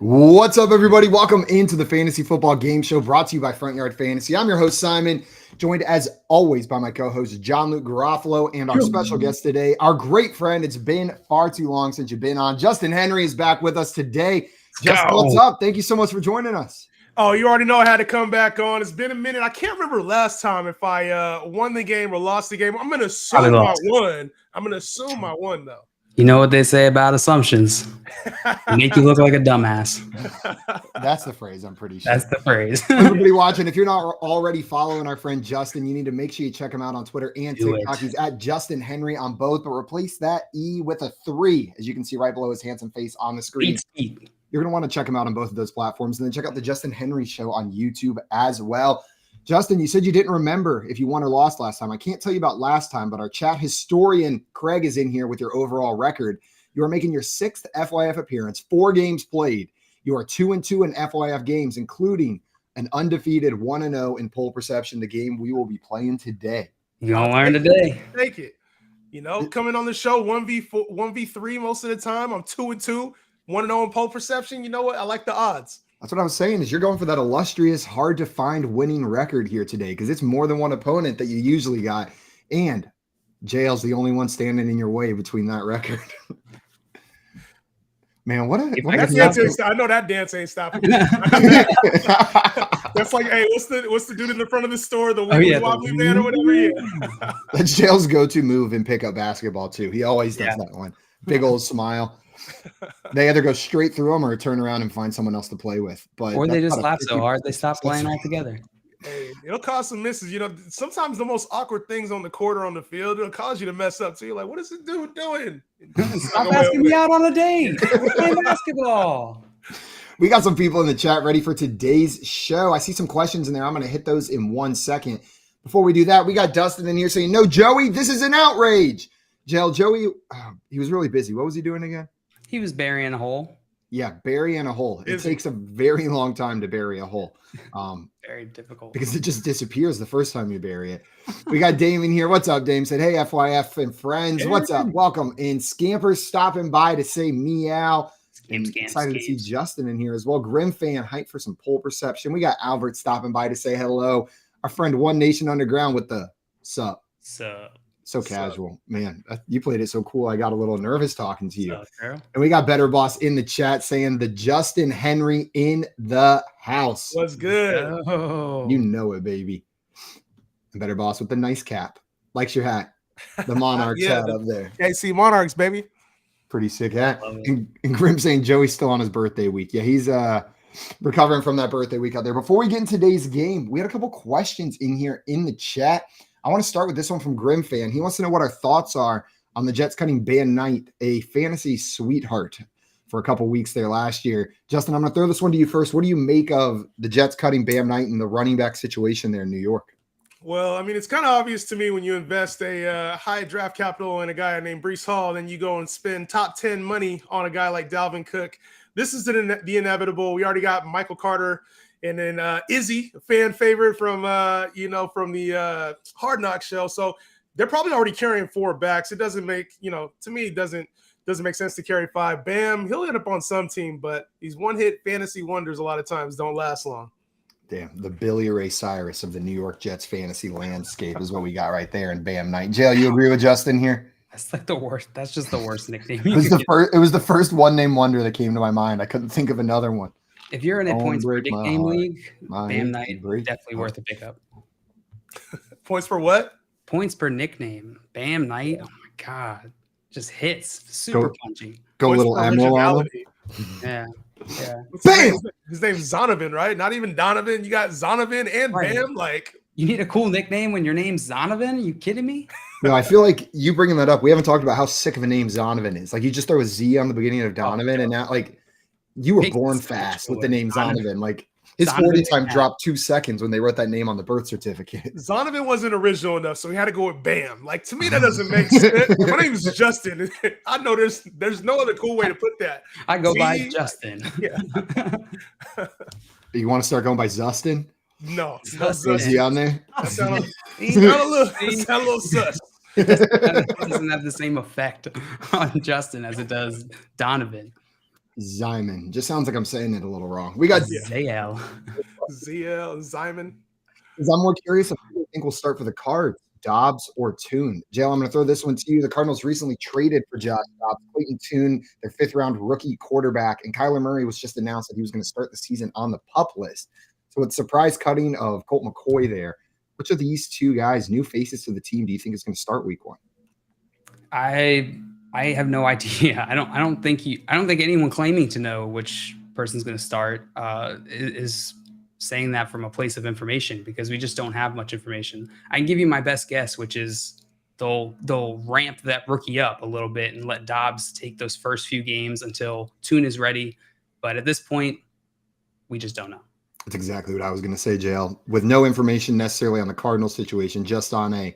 What's up, everybody? Welcome into the Fantasy Football Game Show brought to you by Front Yard Fantasy. I'm your host, Simon, joined as always by my co-host, John Luke Garofalo, and our special guest today, our great friend. It's been far too long since you've been on. Justin Henry is back with us today. Justin, what's up? Thank you so much for joining us. Oh, you already know I had to come back on. It's been a minute. I can't remember last time if I won the game or lost the game. I'm going to assume I won. I'm going to assume I won, though. You know what they say about assumptions. Make you look like a dumbass. That's the phrase, I'm pretty sure. That's the phrase. Everybody watching, if you're not already following our friend Justin, you need to make sure you check him out on Twitter and TikTok. He's at Justin Henry on both, but replace that E with a 3, as you can see right below his handsome face on the screen. You're going to want to check him out on both of those platforms, and then check out the Justin Henry Show on YouTube as well. Justin, you said you didn't remember if you won or lost last time. I can't tell you about last time, but our chat historian, Craig, is in here with your overall record. You are making your 6th FYF appearance, 4 games played. You are 2-2 in FYF games, including an undefeated 1-0 in poll perception, the game we will be playing today. You're going to learn today. Take it. You know, coming on the show 1v4, 1v3 most of the time. I'm 2-2, 1-0 in poll perception. You know what? I like the odds. That's what I was saying, is you're going for that illustrious, hard-to-find winning record here today, because it's more than one opponent that you usually got, and JL's the only one standing in your way between that record. Man, what a dance I know that dance ain't stopping. That's like, hey, what's the dude in the front of the store, the wobbly man or whatever? That's JL's go-to move in pickup basketball too. He always does that one. Big old smile. They either go straight through them or turn around and find someone else to play with. Or they just laugh so hard they stop playing altogether. Hey, it'll cause some misses. You know, sometimes the most awkward things on the court or on the field, it'll cause you to mess up. So you're like, what is this dude doing? Stop asking me out on a date. We're playing basketball. We got some people in the chat ready for today's show. I see some questions in there. I'm going to hit those in 1 second. Before we do that, we got Dustin in here saying, no, Joey, this is an outrage. Joey, he was really busy. What was he doing again? He was burying a hole. Yeah, burying a hole. It takes a very long time to bury a hole. Very difficult. Because it just disappears the first time you bury it. We got Damon here. What's up, Dame? Said, hey, FYF and friends. What's up? Welcome. And Scamper's stopping by to say meow. Excited to see Justin in here as well. Grim fan, hype for some poll perception. We got Albert stopping by to say hello. Our friend One Nation Underground with the sup. Sup. So casual, man. You played it so cool. I got a little nervous talking to you. And we got Better Boss in the chat saying the Justin Henry in the house. What's good? Oh. You know it, baby. And Better Boss with the nice cap. Likes your hat. The Monarchs hat up there. KC Monarchs, baby. Pretty sick hat. And Grim saying Joey's still on his birthday week. Yeah, he's recovering from that birthday week out there. Before we get into today's game, we had a couple questions in here in the chat. I want to start with this one from Grim Fan. He wants to know what our thoughts are on the Jets cutting Bam Knight, a fantasy sweetheart, for a couple weeks there last year. Justin, I'm going to throw this one to you first. What do you make of the Jets cutting Bam Knight and the running back situation there in New York? Well, I mean, it's kind of obvious to me when you invest a high draft capital in a guy named Breece Hall, then you go and spend top 10 money on a guy like Dalvin Cook. This is the inevitable. We already got Michael Carter. And then Izzy, a fan favorite from the Hard Knock show. So they're probably already carrying 4 backs. It doesn't make, to me, it doesn't make sense to carry 5. Bam, he'll end up on some team, but these one-hit fantasy wonders a lot of times don't last long. Damn, the Billy Ray Cyrus of the New York Jets fantasy landscape is what we got right there in Bam Knight. Jail, you agree with Justin here? That's like the worst. That's just the worst nickname. It was the first one-name wonder that came to my mind. I couldn't think of another one. If you're in a points per nickname league, Bam Knight definitely worth a pickup. Points for what? Points per nickname. Bam Knight. Oh my God. Just hits. Super punchy. Go points little emerald on him. Yeah. Bam! His name's Zonovan, right? Not even Donovan. You got Zonovan and Bam. Like, you need a cool nickname when your name's Zonovan? Are you kidding me? No, I feel like you bringing that up. We haven't talked about how sick of a name Zonovan is. Like, you just throw a Z on the beginning of Donovan, and now, like, you were born fast with the name Zonovan. Like, his 40 time dropped 2 seconds when they wrote that name on the birth certificate. Zonovan wasn't original enough, so he had to go with Bam. Like, to me, that doesn't make sense. My name is Justin. I know there's no other cool way to put that. I go by Justin. Yeah. You want to start going by Zustin? No. Is he on there? That sound a little sus. It doesn't have the same effect on Justin as it does Donovan. Zyman. Just sounds like I'm saying it a little wrong. We got ZL. Zyman. I'm more curious of who I think will start for the Cards, Dobbs or Toon. Jalen, I'm going to throw this one to you. The Cardinals recently traded for Josh Dobbs, Clayton Toon, their 5th-round rookie quarterback, and Kyler Murray was just announced that he was going to start the season on the PUP list. So it's surprise cutting of Colt McCoy there. Which of these two guys, new faces to the team, do you think is going to start week 1? I have no idea. I don't think anyone claiming to know which person's going to start is saying that from a place of information, because we just don't have much information. I can give you my best guess, which is they'll ramp that rookie up a little bit and let Dobbs take those first few games until Toon is ready. But at this point, we just don't know. That's exactly what I was going to say, JL. With no information necessarily on the Cardinals situation, just on a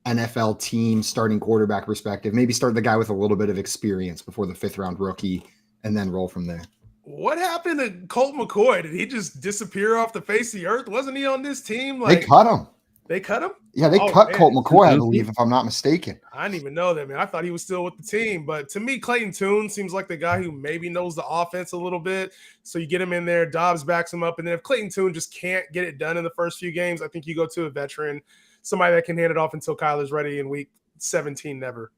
NFL team starting quarterback perspective, maybe start the guy with a little bit of experience before the 5th-round rookie and then roll from there. What happened to Colt McCoy? Did he just disappear off the face of the earth? Wasn't he on this team? They cut him. They cut him? Yeah, they cut Colt McCoy, I believe, if I'm not mistaken. I didn't even know that, man. I thought he was still with the team. But to me, Clayton Toon seems like the guy who maybe knows the offense a little bit. So you get him in there, Dobbs backs him up. And then if Clayton Toon just can't get it done in the first few games, I think you go to a veteran, somebody that can hand it off until Kyler's ready in week 17, never.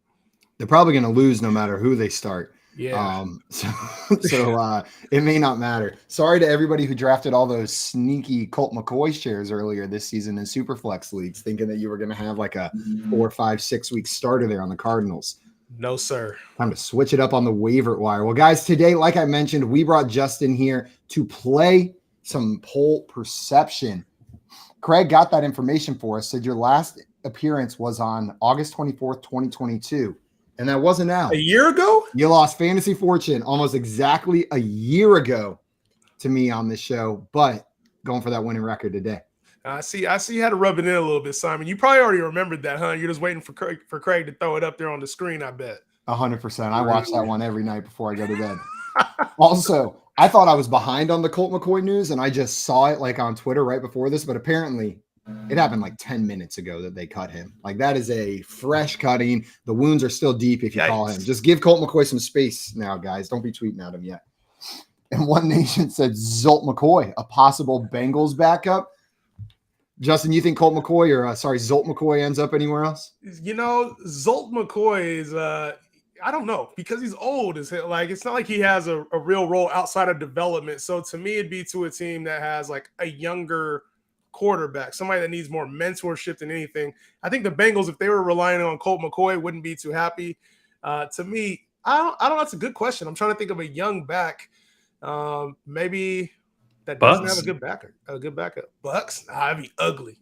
They're probably going to lose no matter who they start. Yeah. So it may not matter. Sorry to everybody who drafted all those sneaky Colt McCoy shares earlier this season in Superflex leagues, thinking that you were going to have like a 4, 5, 6 week starter there on the Cardinals. No, sir. Time to switch it up on the waiver wire. Well, guys, today, like I mentioned, we brought Justin here to play some poll perception. Craig got that information for us, said your last appearance was on August 24th, 2022. And that wasn't out. A year ago? You lost Fantasy Fortune almost exactly a year ago to me on this show, but going for that winning record today. I see you had to rub it in a little bit, Simon. You probably already remembered that, huh? You're just waiting for Craig to throw it up there on the screen, I bet. 100%. I watch that one every night before I go to bed. Also, I thought I was behind on the Colt McCoy news, and I just saw it like on Twitter right before this, but apparently it happened like 10 minutes ago that they cut him. Like, that is a fresh cutting. The wounds are still deep if you call him. Just give Colt McCoy some space now, guys. Don't be tweeting at him yet. And One Nation said Zolt McCoy, a possible Bengals backup. Justin, you think Zolt McCoy ends up anywhere else? You know, Zolt McCoy is I don't know, because he's old. Like, it's not like he has a real role outside of development. So to me, it'd be to a team that has like a younger quarterback, somebody that needs more mentorship than anything. I think the Bengals, if they were relying on Colt McCoy, wouldn't be too happy. To me, I don't know. That's a good question. I'm trying to think of a young back. Maybe that doesn't have a good backup. Bucks? Nah, that'd be ugly.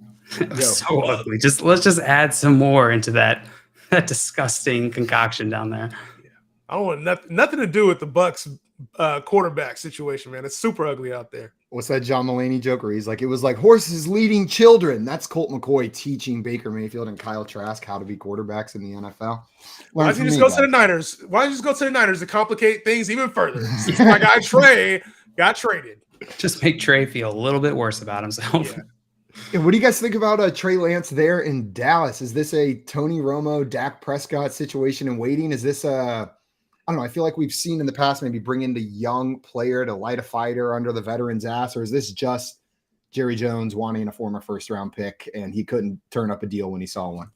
So ugly. Let's just add some more into that disgusting concoction down there. Yeah. I don't want nothing to do with the Bucks quarterback situation, man. It's super ugly out there. What's that John Mulaney joke where he's like, it was like horses leading children. That's Colt McCoy teaching Baker Mayfield and Kyle Trask how to be quarterbacks in the NFL. Why don't you just go to the Niners? Why don't you just go to the Niners to complicate things even further? My guy Trey got traded. Just make Trey feel a little bit worse about himself. Yeah. And what do you guys think about Trey Lance there in Dallas? Is this a Tony Romo, Dak Prescott situation in waiting? Is this I don't know. I feel like we've seen in the past maybe bring in the young player to light a fire under the veteran's ass, or is this just Jerry Jones wanting a former first-round pick and he couldn't turn up a deal when he saw one?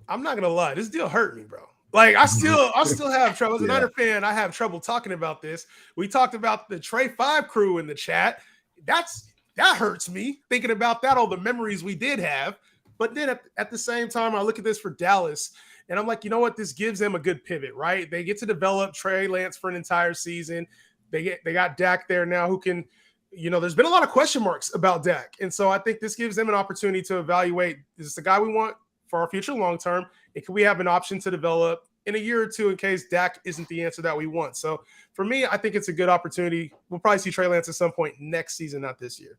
I'm not gonna lie, this deal hurt me, bro. Like, I still have trouble. As a Niner fan, I have trouble talking about this. We talked about the Trey 5 crew in the chat. That hurts me thinking about that, all the memories we did have. But then at the same time, I look at this for Dallas. And I'm like, you know what? This gives them a good pivot, right? They get to develop Trey Lance for an entire season. They got Dak there now who can, there's been a lot of question marks about Dak. And so I think this gives them an opportunity to evaluate, is this the guy we want for our future long-term? And can we have an option to develop in a year or two in case Dak isn't the answer that we want? So for me, I think it's a good opportunity. We'll probably see Trey Lance at some point next season, not this year.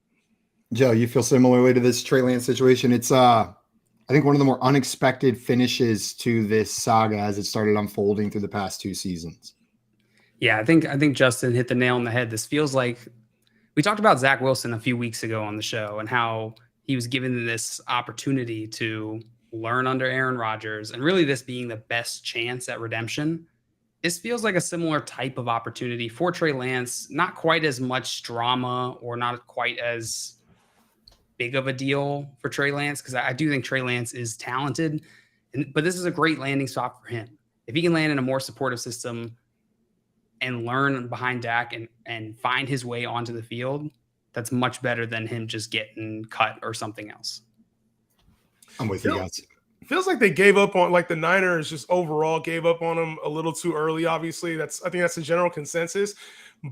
Joe, you feel similarly to this Trey Lance situation? It's I think one of the more unexpected finishes to this saga as it started unfolding through the past 2 seasons. Yeah, I think Justin hit the nail on the head. This feels like we talked about Zach Wilson a few weeks ago on the show and how he was given this opportunity to learn under Aaron Rodgers and really this being the best chance at redemption. This feels like a similar type of opportunity for Trey Lance. Not quite as much drama or not quite as big of a deal for Trey Lance, because I do think Trey Lance is talented, but this is a great landing spot for him. If he can land in a more supportive system and learn behind Dak and find his way onto the field, that's much better than him just getting cut or something else. I'm with you guys. Feels like they gave up on, like, the Niners just overall gave up on him a little too early. Obviously, I think that's the general consensus.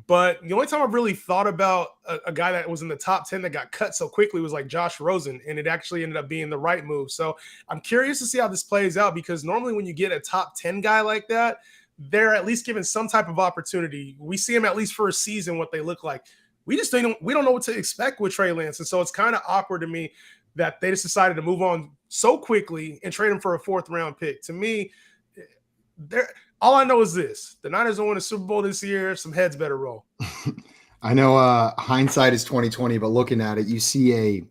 But the only time I've really thought about a guy that was in the top 10 that got cut so quickly was like Josh Rosen, and it actually ended up being the right move. So I'm curious to see how this plays out, because normally when you get a top 10 guy like that, they're at least given some type of opportunity. We see them at least for a season, what they look like. We don't know what to expect with Trey Lance. And so it's kind of awkward to me that they just decided to move on so quickly and trade him for a 4th-round pick. To me, all I know is this: the Niners don't win a Super Bowl this year. Some heads better roll. I know hindsight is 2020, but looking at it, you see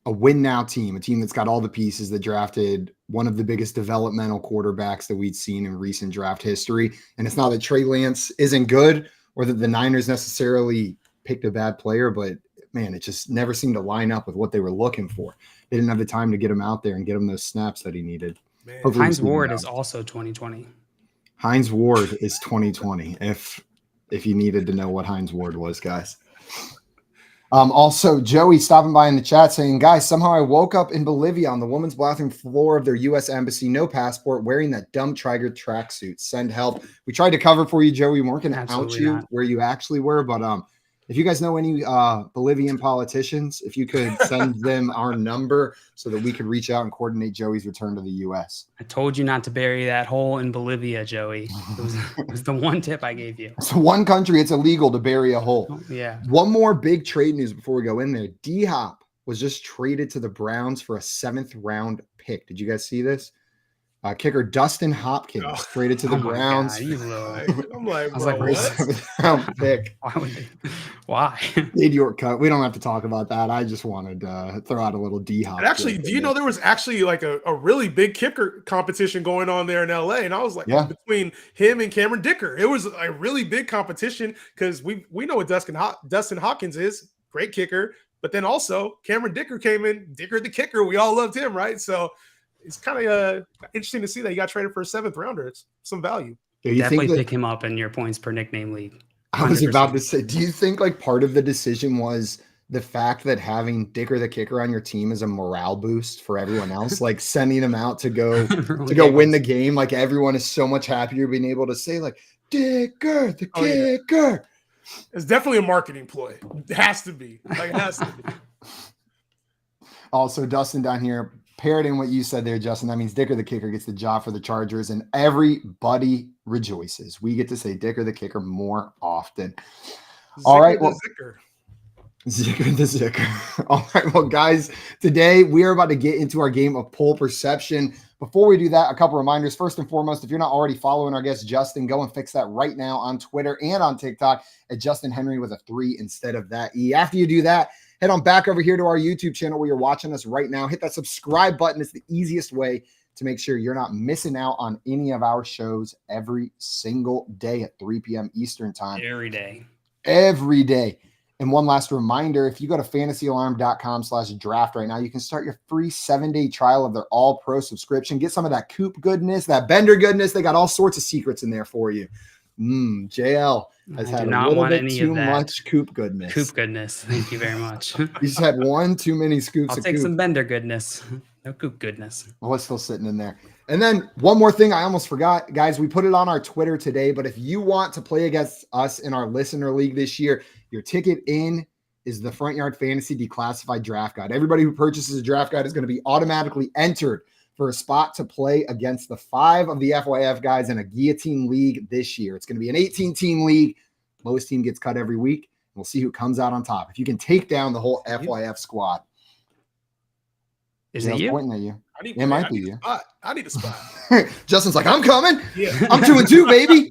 a win now team, a team that's got all the pieces, that drafted one of the biggest developmental quarterbacks that we'd seen in recent draft history. And it's not that Trey Lance isn't good or that the Niners necessarily picked a bad player, but man, it just never seemed to line up with what they were looking for. They didn't have the time to get him out there and get him those snaps that he needed. Hines Ward is also 2020. Hines Ward is 2020. If you needed to know what Hines Ward was, guys. Also, Joey stopping by in the chat saying, guys, somehow I woke up in Bolivia on the women's bathroom floor of their U.S. embassy, no passport, wearing that dumb Traeger tracksuit. Send help. We tried to cover for you, Joey. We weren't going to out you where you actually were, but if you guys know any Bolivian politicians, if you could send them our number so that we could reach out and coordinate Joey's return to the U.S. I told you not to bury that hole in Bolivia, Joey. It was the one tip I gave you. It's one country it's illegal to bury a hole. Oh, yeah. One more big trade news before we go in there. D-Hop was just traded to the Browns for a 7th-round pick. Did you guys see this? Kicker Dustin Hopkins traded to the Browns. I'm like, I was like, what? Pick. Why? Made your cut. We don't have to talk about that. I just wanted to throw out a little D-Hop. And actually, do you know there was actually like a really big kicker competition going on there in LA? And I was like, between him and Cameron Dicker, it was a really big competition, because we know what Dustin Hopkins is, great kicker. But then also Cameron Dicker came in, Dicker the kicker. We all loved him, right? So it's kind of interesting to see that he got traded for a 7th-rounder. It's some value. Definitely pick him up in your points per nickname league. 100%. I was about to say, do you think like part of the decision was the fact that having Dicker the kicker on your team is a morale boost for everyone else, like sending him out to go win the game? Like everyone is so much happier being able to say like Dicker the kicker. Yeah. It's definitely a marketing ploy. It has to be. Like it has to be. Also, Dustin down here, parroting what you said there, Justin. That means Dicker the kicker gets the job for the Chargers, and everybody rejoices. We get to say Dicker the kicker more often. All right. Well, Zicker the Zicker. All right. Well, guys, today we are about to get into our game of poll perception. Before we do that, a couple reminders. First and foremost, if you're not already following our guest Justin, go and fix that right now on Twitter and on TikTok at Justin Henry with a 3 instead of that E. After you do that, head on back over here to our YouTube channel where you're watching us right now. Hit that subscribe button. It's the easiest way to make sure you're not missing out on any of our shows every single day at 3 p.m. Eastern time. Every day. Every day. And one last reminder, if you go to fantasyalarm.com/draft right now, you can start your free 7-day trial of their all-pro subscription. Get some of that Coop goodness, that Bender goodness. They got all sorts of secrets in there for you. JL has had a little bit too much Coop goodness. Coop goodness. Thank you very much. You just had one too many scoops I'll take some Bender goodness. No Coop goodness. Well, it's still sitting in there. And then one more thing I almost forgot, guys. We put it on our Twitter today, but if you want to play against us in our listener league this year, your ticket in is the Front Yard Fantasy Declassified Draft Guide. Everybody who purchases a draft guide is going to be automatically entered for a spot to play against the 5 of the FYF guys in a guillotine league this year. It's going to be an 18-team league. Lowest team gets cut every week. We'll see who comes out on top. If you can take down the whole FYF squad. Is it you? Pointing at you. It might be you. I need a spot. Justin's like, I'm coming. Yeah. I'm 2-2, baby.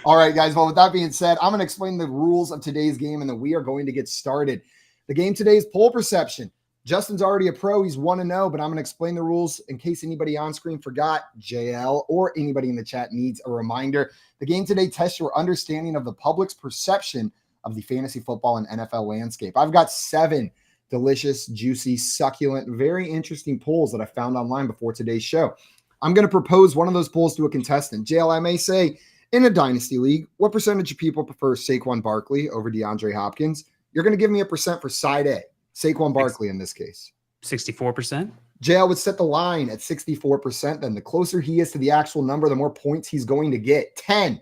All right, guys. Well, with that being said, I'm going to explain the rules of today's game, and then we are going to get started. The game today is poll perception. Justin's already a pro. He's 1-0, but I'm going to explain the rules in case anybody on screen forgot, JL, or anybody in the chat needs a reminder. The game today tests your understanding of the public's perception of the fantasy football and NFL landscape. I've got 7 delicious, juicy, succulent, very interesting polls that I found online before today's show. I'm going to propose one of those polls to a contestant. JL, I may say, in a dynasty league, what percentage of people prefer Saquon Barkley over DeAndre Hopkins? You're going to give me a percent for side A, Saquon Barkley in this case. 64%. JL would set the line at 64%. Then the closer he is to the actual number, the more points he's going to get. 10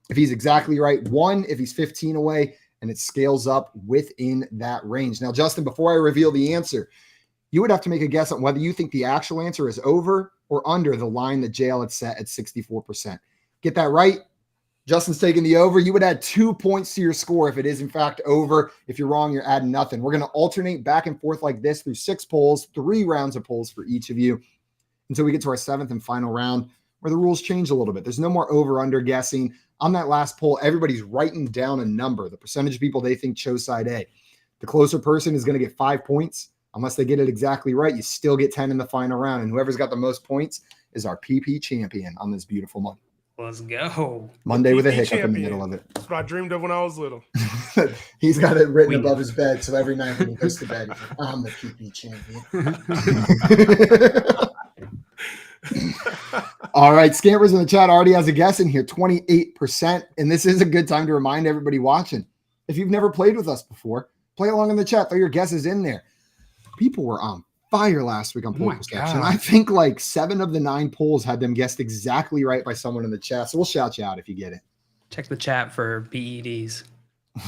if he's exactly right. 1 if he's 15 away. And it scales up within that range. Now, Justin, before I reveal the answer, you would have to make a guess on whether you think the actual answer is over or under the line that JL had set at 64%. Get that right? Justin's taking the over. You would add 2 points to your score if it is, in fact, over. If you're wrong, you're adding nothing. We're going to alternate back and forth like this through 6 polls, 3 rounds of polls for each of you until we get to our 7th and final round where the rules change a little bit. There's no more over-under guessing. On that last poll, everybody's writing down a number, the percentage of people they think chose side A. The closer person is going to get 5 points. Unless they get it exactly right, you still get 10 in the final round. And whoever's got the most points is our PP champion on this beautiful Monday. Let's go. Monday with a hiccup champion. In the middle of it. That's what I dreamed of when I was little. He's got it written above his bed. So every night when he goes to bed, he's like, I'm the PP champion. All right. Scampers in the chat already has a guess in here, 28%. And this is a good time to remind everybody watching. If you've never played with us before, play along in the chat. Throw your guesses in there. People were on fire last week on poll perception. I think like 7 of the 9 polls had them guessed exactly right by someone in the chat. So we'll shout you out if you get it. Check the chat for BEDs.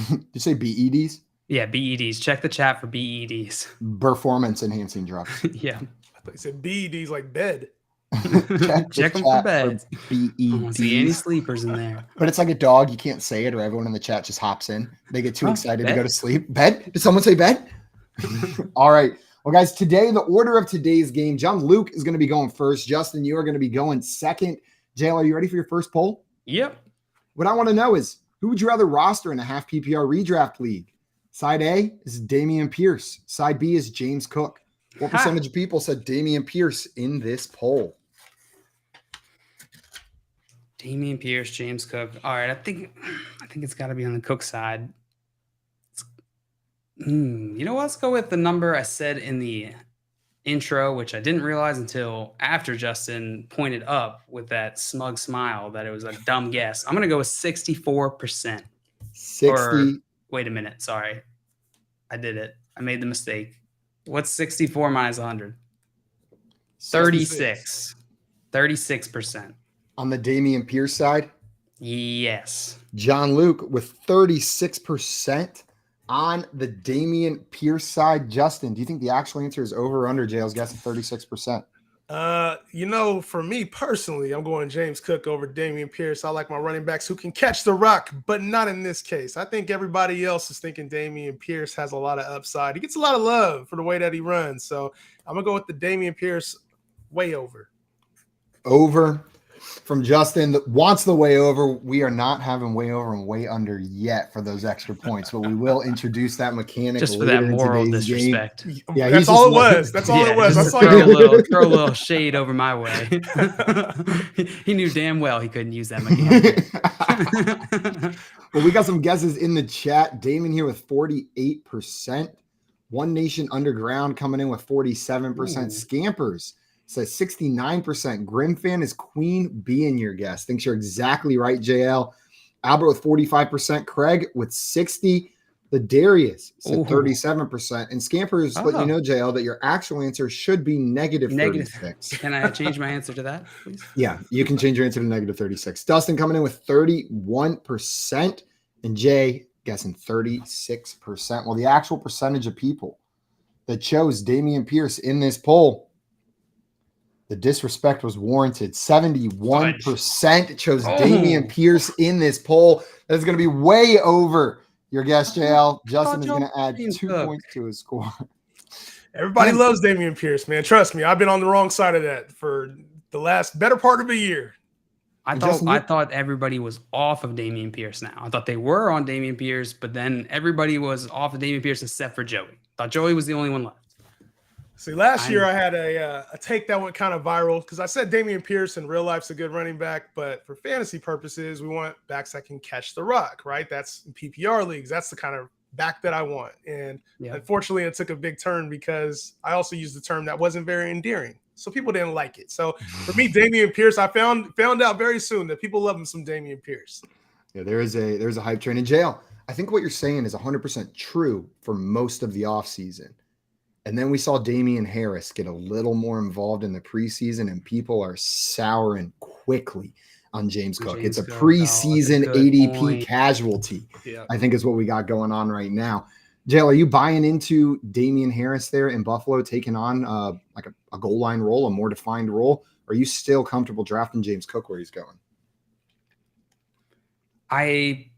Did you say BEDs? Yeah, BEDs. Check the chat for BEDs. Performance enhancing drugs. Yeah. I thought you said BEDs like bed. Check them for beds. BEDs. I don't see any sleepers in there. But it's like a dog. You can't say it or everyone in the chat just hops in. They get too excited to go to sleep. Bed? Did someone say bed? All right. Well, guys, today, the order of today's game, John Luke is going to be going first. Justin, you are going to be going second. JL, are you ready for your first poll? Yep. What I want to know is, who would you rather roster in a half PPR redraft league? Side A is Dameon Pierce. Side B is James Cook. What percentage of people said Dameon Pierce in this poll? Dameon Pierce, James Cook. All right, I think it's got to be on the Cook side. You know what? Let's go with the number I said in the intro, which I didn't realize until after Justin pointed up with that smug smile that it was a dumb guess. I'm going to go with 64%. 60. Wait a minute. Sorry. I did it. I made the mistake. What's 64 minus 100? 36. 36%. On the Dameon Pierce side? Yes. John Luke with 36%. On the Dameon Pierce side, Justin, do you think the actual answer is over or under JL's guess of 36%? For me personally, I'm going James Cook over Dameon Pierce. I like my running backs who can catch the rock, but not in this case. I think everybody else is thinking Dameon Pierce has a lot of upside. He gets a lot of love for the way that he runs. So I'm going to go with the Dameon Pierce way over. Over from Justin that wants the way over. We are not having way over and way under yet for those extra points, but we will introduce that mechanic just for that moral disrespect. Game. Yeah, that's all it was. That's all it was. That's all throw a little shade over my way. He knew damn well he couldn't use that mechanic. Well, we got some guesses in the chat. Damon here with 48%. One Nation Underground coming in with 47%. Ooh. Scampers says 69%. Grimfan is Queen B in your guess. Thinks you're exactly right, JL. Albert with 45%. Craig with 60%. The Darius said 37%. And Scampers let you know, JL, that your actual answer should be negative 36. Can I change my answer to that, please? Yeah, you can change your answer to negative 36. Dustin coming in with 31%. And Jay guessing 36%. Well, the actual percentage of people that chose Dameon Pierce in this poll, the disrespect was warranted. 71% chose Dameon Pierce in this poll. That's going to be way over your guess, JL. Justin is going to add 2 points to his score. Everybody loves Dameon Pierce, man. Trust me. I've been on the wrong side of that for the last better part of a year. I thought everybody was off of Dameon Pierce now. I thought they were on Dameon Pierce, but then everybody was off of Dameon Pierce except for Joey. I thought Joey was the only one left. See, last year I had a take that went kind of viral because I said Dameon Pierce in real life's a good running back, but for fantasy purposes, we want backs that can catch the rock, right? That's in PPR leagues. That's the kind of back that I want. And unfortunately, it took a big turn because I also used the term that wasn't very endearing. So people didn't like it. So for me, Dameon Pierce, I found out very soon that people love him some Dameon Pierce. Yeah, there's a hype train in jail. I think what you're saying is 100% true for most of the offseason. And then we saw Damian Harris get a little more involved in the preseason, and people are souring quickly on James Cook. It's a preseason ADP casualty, I think is what we got going on right now. Jail, are you buying into Damian Harris there in Buffalo taking on like a goal line role, a more defined role? Or are you still comfortable drafting James Cook where he's going? I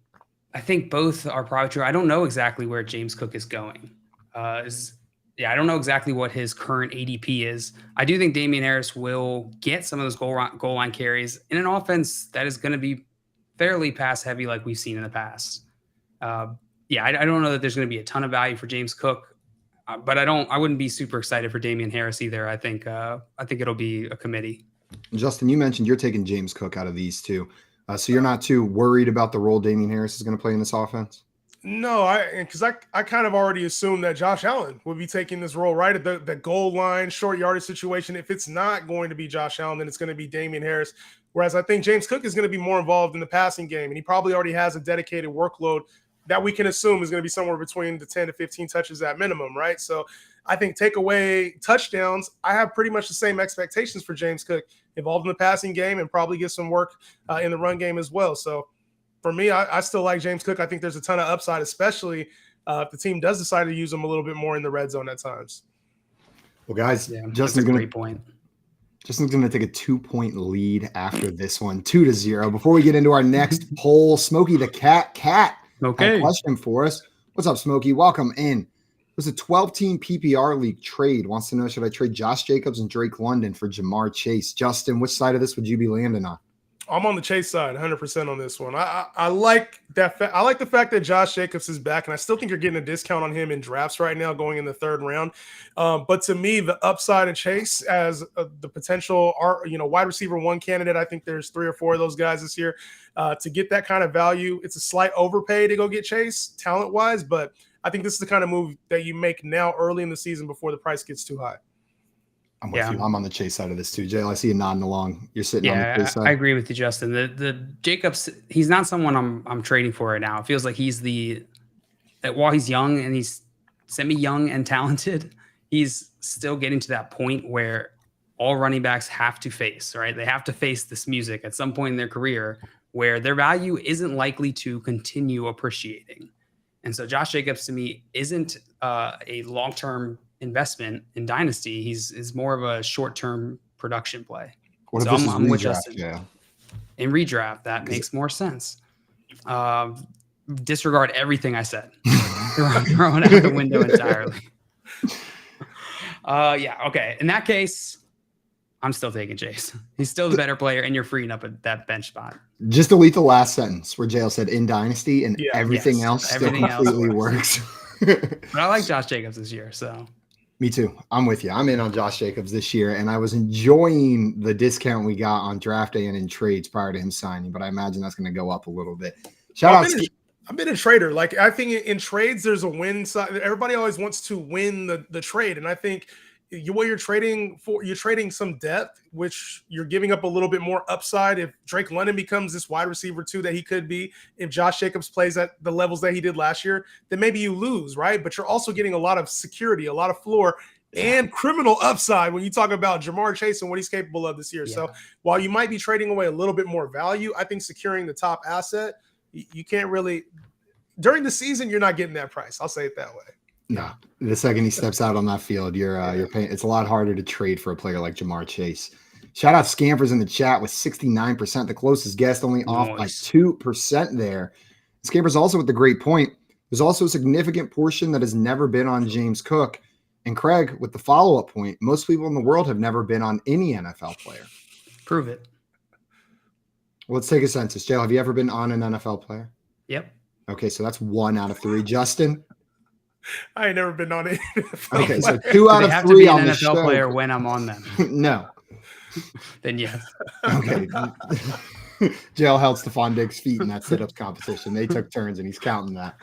think both are probably true. I don't know exactly where James Cook is going. I don't know exactly what his current ADP is. I do think Damian Harris will get some of those goal line carries in an offense that is going to be fairly pass heavy like we've seen in the past. I don't know that there's going to be a ton of value for James Cook, but I wouldn't be super excited for Damian Harris either. I think it'll be a committee. Justin, you mentioned you're taking James Cook out of these two. So you're not too worried about the role Damian Harris is going to play in this offense? No, because I kind of already assumed that Josh Allen would be taking this role right at the goal line, short yardage situation. If it's not going to be Josh Allen, then it's going to be Damian Harris. Whereas I think James Cook is going to be more involved in the passing game, and he probably already has a dedicated workload that we can assume is going to be somewhere between the 10 to 15 touches at minimum, right? So I think take away touchdowns, I have pretty much the same expectations for James Cook, involved in the passing game and probably get some work in the run game as well. So for me, I still like James Cook. I think there's a ton of upside, especially if the team does decide to use him a little bit more in the red zone at times. Well, guys, Justin's going to take a 2-point lead after this one, 2-0. Before we get into our next poll, Smokey the Cat had a question for us. What's up, Smokey? Welcome in. There's a 12-team PPR league trade. Wants to know, should I trade Josh Jacobs and Drake London for Jamar Chase? Justin, which side of this would you be landing on? I'm on the Chase side, 100% on this one. I like that. I like the fact that Josh Jacobs is back, and I still think you're getting a discount on him in drafts right now, going in the third round. But to me, the upside of Chase as the potential, wide receiver one candidate, I think there's 3 or 4 of those guys this year. To get that kind of value, it's a slight overpay to go get Chase talent wise, but I think this is the kind of move that you make now early in the season before the price gets too high. I'm with you. I'm on the Chase side of this too. Jay, I see you nodding along. You're sitting on the Chase side. I agree with you, Justin. The Jacobs, he's not someone I'm trading for right now. It feels like while he's young and he's semi-young and talented, he's still getting to that point where all running backs have to face, right? They have to face this music at some point in their career where their value isn't likely to continue appreciating. And so Josh Jacobs to me isn't a long-term investment in Dynasty. He's more of a short-term production play. What so if I'm with Justin. Yeah. In redraft, that makes more sense. Disregard everything I said. Throw it out the window entirely. Okay. In that case, I'm still taking Chase. He's still the better player, and you're freeing up that bench spot. Just delete the last sentence where JL said in Dynasty, and everything else completely works. But I like Josh Jacobs this year, so. Me too. I'm with you. I'm in on Josh Jacobs this year, and I was enjoying the discount we got on draft day and in trades prior to him signing, but I imagine that's going to go up a little bit. I've been a trader. Like, I think in trades, there's a win side. Everybody always wants to win the trade, and I think what you're trading for, you're trading some depth, which you're giving up a little bit more upside. If Drake London becomes this wide receiver too that he could be, if Josh Jacobs plays at the levels that he did last year, then maybe you lose, right? But you're also getting a lot of security, a lot of floor, and criminal upside when you talk about Jamar Chase and what he's capable of this year. Yeah. So while you might be trading away a little bit more value, I think securing the top asset, you can't really – during the season, you're not getting that price. I'll say it that way. No, the second he steps out on that field, you're paying. It's a lot harder to trade for a player like Jamar Chase. Shout out Scampers in the chat with 69%, the closest guest, only off by 2% there. Scampers also with the great point. There's also a significant portion that has never been on James Cook. And Craig, with the follow-up point, most people in the world have never been on any NFL player. Prove it. Well, let's take a census. Jay, have you ever been on an NFL player? Yep. Okay, so that's 1 out of 3. Justin? I ain't never been on it. Okay, so 2 out They of have 3 to be on an the NFL show. player when I'm on them. No. Then yes. Okay. JL held Stephon Diggs' feet in that sit-ups competition. They took turns, and he's counting that.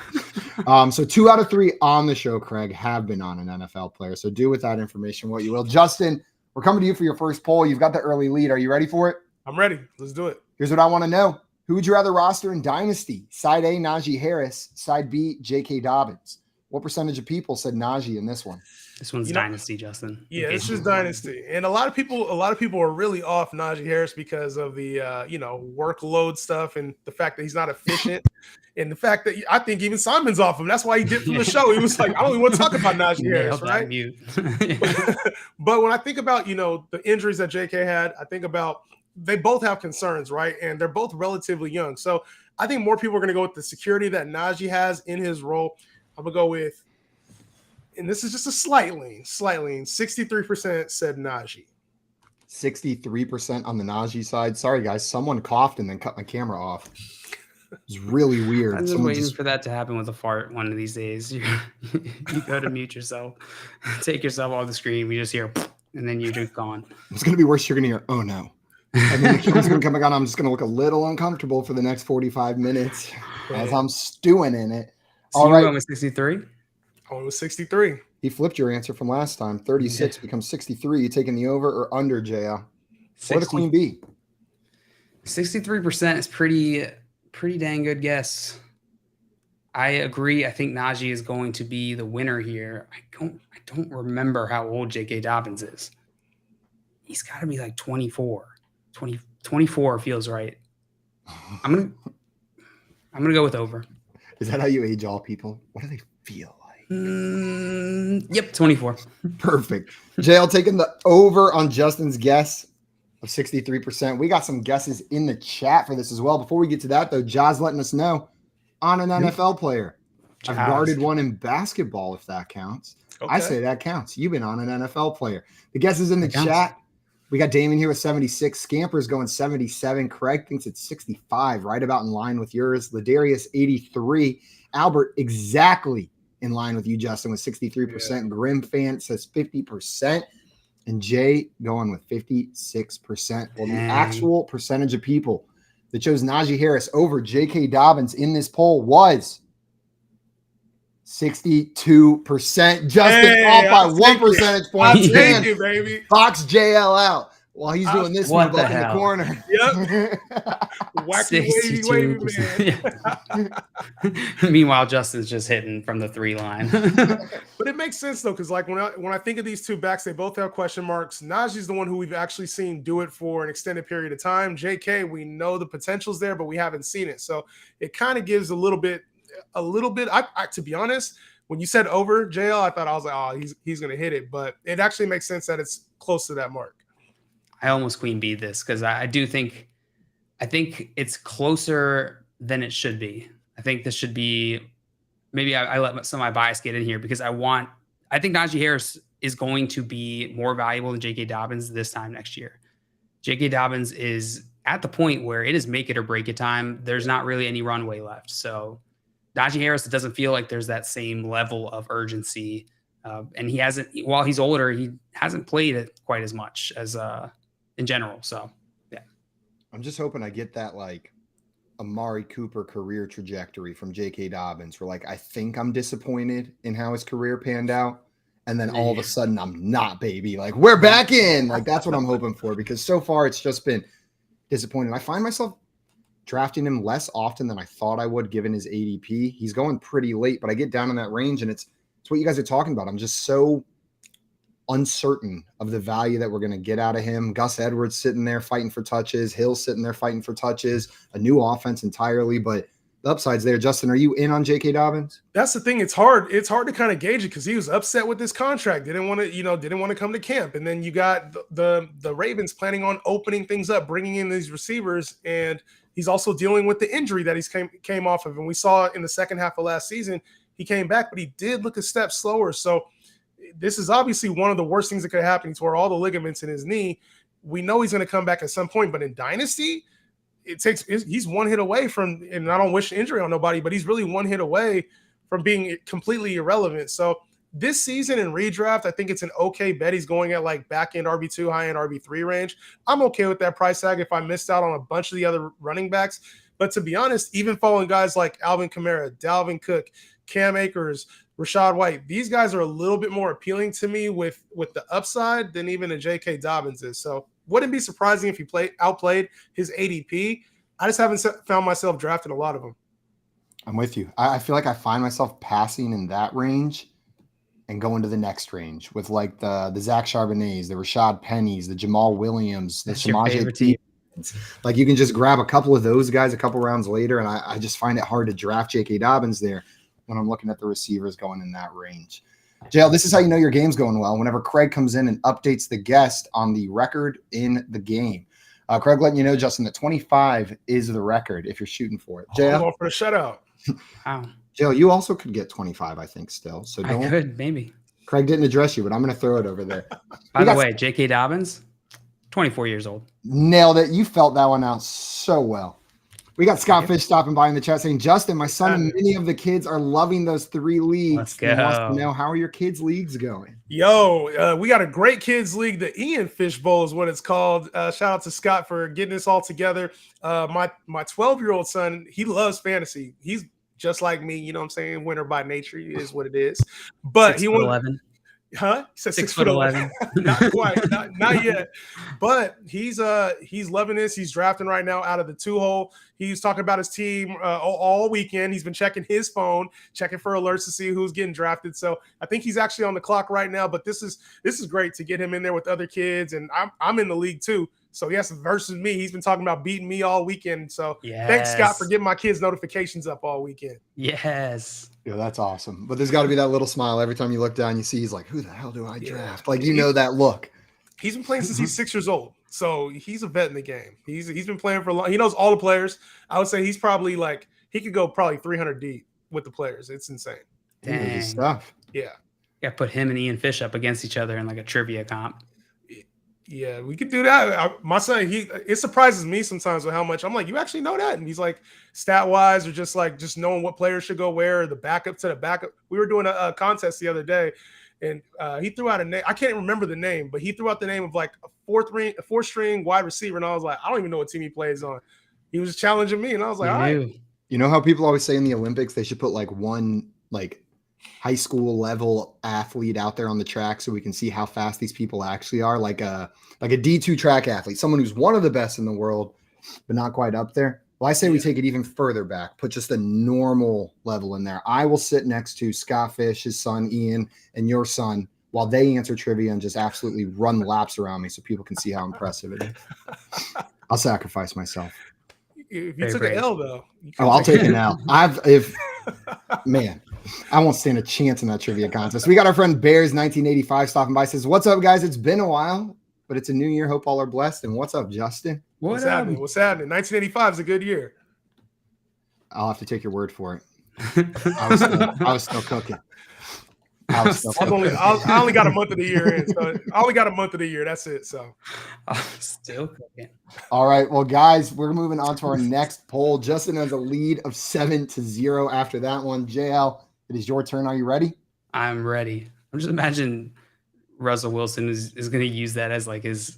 So 2 out of 3 on the show, Craig, have been on an NFL player. So do with that information what you will. Justin, we're coming to you for your first poll. You've got the early lead. Are you ready for it? I'm ready. Let's do it. Here's what I want to know. Who would you rather roster in Dynasty? Side A, Najee Harris. Side B, J.K. Dobbins. What percentage of people said Najee in this one? This one's Dynasty, Justin. Yeah, it's just Dynasty. And a lot of people are really off Najee Harris because of the workload stuff and the fact that he's not efficient. And the fact that I think even Simon's off him. That's why he did from the show. He was like, I don't even want to talk about Najee Harris, right? But when I think about, the injuries that JK had, I think about they both have concerns, right? And they're both relatively young. So I think more people are going to go with the security that Najee has in his role. I'm going to go with, and this is just a slight lean, 63% said Najee. 63% on the Najee side. Sorry, guys. Someone coughed and then cut my camera off. It was really weird. I'm just waiting for that to happen with a fart one of these days. You go to mute yourself, take yourself off the screen. We just hear, and then you're just gone. It's going to be worse. You're going to hear, oh no. And then the camera's going to come back on. I'm just going to look a little uncomfortable for the next 45 minutes as I'm stewing in it. So all right. Went with 63? Oh, it was 63. He flipped your answer from last time. 36 becomes 63. You taking the over or under, JL? What a queen bee. 63% is pretty dang good guess. I agree. I think Najee is going to be the winner here. I don't remember how old J.K. Dobbins is. He's got to be like 24. 24 feels right. I'm gonna go with over. Is that how you age all people? What do they feel like? Yep, 24. Perfect. JL taking the over on Justin's guess of 63%. We got some guesses in the chat for this as well. Before we get to that, though, Jaws letting us know on an NFL player. I've guarded one in basketball, if that counts. Okay. I say that counts. You've been on an NFL player. The guesses in the chat. We got Damon here with 76. Scamper's going 77. Craig thinks it's 65, right about in line with yours. Ladarius, 83. Albert, exactly in line with you, Justin, with 63%. Yeah. Grim Fan says 50%. And Jay going with 56%. Well, the actual percentage of people that chose Najee Harris over J.K. Dobbins in this poll was 62%. Justin off by 1 percentage point. I'll take it, baby. Box JL out while he's doing this move up in the corner. Yep. Wacky wavy, man. Meanwhile, Justin's just hitting from the 3 line. But it makes sense though, because like when I think of these two backs, they both have question marks. Najee's the one who we've actually seen do it for an extended period of time. JK, we know the potential's there, but we haven't seen it. So it kind of gives a little bit. I to be honest, when you said over JL, I thought, I was like, oh, he's gonna hit it, but it actually makes sense that it's close to that mark. I almost queen beat this because I think it's closer than it should be. I think this should be, maybe I let some of my bias get in here because I think Najee Harris is going to be more valuable than J.K. Dobbins this time next year. J.K. Dobbins is at the point where it is make it or break it time. There's not really any runway left. So Najee Harris, it doesn't feel like there's that same level of urgency. And he hasn't, while he's older, he hasn't played it quite as much as in general. So, yeah. I'm just hoping I get that like Amari Cooper career trajectory from J.K. Dobbins where like I think I'm disappointed in how his career panned out. And then all of a sudden I'm not, baby. Like we're back in. Like that's what I'm hoping for because so far it's just been disappointing. I find myself drafting him less often than I thought I would given his ADP. He's going pretty late, but I get down in that range and it's what you guys are talking about. I'm just so uncertain of the value that we're going to get out of him. Gus Edwards sitting there fighting for touches. Hill sitting there fighting for touches. A new offense entirely, but the upside's there. Justin, are you in on J.K. Dobbins? That's the thing. It's hard to kind of gauge it because he was upset with this contract. Didn't want to come to camp. And then you got the Ravens planning on opening things up, bringing in these receivers, and he's also dealing with the injury that he's came off of. And we saw in the second half of last season, he came back, but he did look a step slower. So this is obviously one of the worst things that could happen. He tore all the ligaments in his knee. We know he's going to come back at some point, but in Dynasty, he's one hit away from, and I don't wish injury on nobody, but he's really one hit away from being completely irrelevant. So this season in redraft, I think it's an okay bet. He's going at like back end RB2, high end RB3 range. I'm okay with that price tag if I missed out on a bunch of the other running backs. But to be honest, even following guys like Alvin Kamara, Dalvin Cook, Cam Akers, Rashad White, these guys are a little bit more appealing to me with the upside than even a J.K. Dobbins is. So wouldn't be surprising if he outplayed his ADP. I just haven't found myself drafting a lot of them. I'm with you. I feel like I find myself passing in that range and going to the next range with like the Zach Charbonnets, the Rashad Pennies, the Jamal Williams, the Samaje. Like you can just grab a couple of those guys a couple rounds later, and I just find it hard to draft J.K. Dobbins there when I'm looking at the receivers going in that range. JL, this is how you know your game's going well. Whenever Craig comes in and updates the guest on the record in the game. Craig letting you know, Justin, that 25 is the record if you're shooting for it. JL, I'm going for the shutout. Wow. JL, you also could get 25, I think, still. So don't. I could, maybe. Craig didn't address you, but I'm going to throw it over there. By the way, J.K. Dobbins, 24 years old. Nailed it. You felt that one out so well. We got Scott Fish stopping by in the chat saying, Justin, my son and many of the kids are loving those 3 leagues. Let's go. He wants to know, how are your kids' leagues going? Yo, we got a great kids league. The Ian Fish Bowl is what it's called. Shout out to Scott for getting this all together. My 12-year-old son, he loves fantasy. He's just like me, you know what I'm saying? Winner by nature is what it is. But he won 11. Huh? He said 6'11". Not quite, not yet. But he's loving this. He's drafting right now out of the 2-hole. He's talking about his team all weekend. He's been checking his phone, checking for alerts to see who's getting drafted. So I think he's actually on the clock right now. But this is great to get him in there with other kids, and I'm in the league too. So yes, versus me. He's been talking about beating me all weekend. So Thanks, Scott, for getting my kids' notifications up all weekend. Yes. Yeah, that's awesome. But there's got to be that little smile every time you look down. You see he's like, who the hell do I draft? Like, you know that look. He's been playing since he's 6 years old. So he's a vet in the game. He's been playing for a long. He knows all the players. I would say he's probably like, he could go probably 300 deep with the players. It's insane. Dang. Stuff. Yeah. Yeah, put him and Ian Fish up against each other in like a trivia comp. Yeah, we could do that. My son, it surprises me sometimes with how much I'm like, you actually know that? And he's like, stat wise, or just knowing what players should go where, the backup to the backup. We were doing a contest the other day, and he threw out a name. I can't remember the name, but he threw out the name of like a fourth string wide receiver, and I was like, I don't even know what team he plays on. He was challenging me, and I was like, all right. You know how people always say in the Olympics they should put like one like high school level athlete out there on the track so we can see how fast these people actually are, like a D2 track athlete, someone who's one of the best in the world, but not quite up there. Well, I say we take it even further back, put just a normal level in there. I will sit next to Scott Fish, his son, Ian, and your son while they answer trivia and just absolutely run laps around me so people can see how impressive it is. I'll sacrifice myself. If you took an L, though. I'll take an L. Man, I won't stand a chance in that trivia contest. We got our friend Bears 1985 stopping by. Says, what's up, guys? It's been a while, but it's a new year. Hope all are blessed. And what's up, Justin? What's happening? 1985 is a good year. I'll have to take your word for it. I was still cooking. I only got a month of the year in, so I only got a month of the year. That's it. So I'm still cooking. All right, well, guys, we're moving on to our next poll. Justin has a lead of 7-0 after that one. JL, it is your turn. Are you ready? I'm ready. I'm just imagine Russell Wilson is going to use that as like his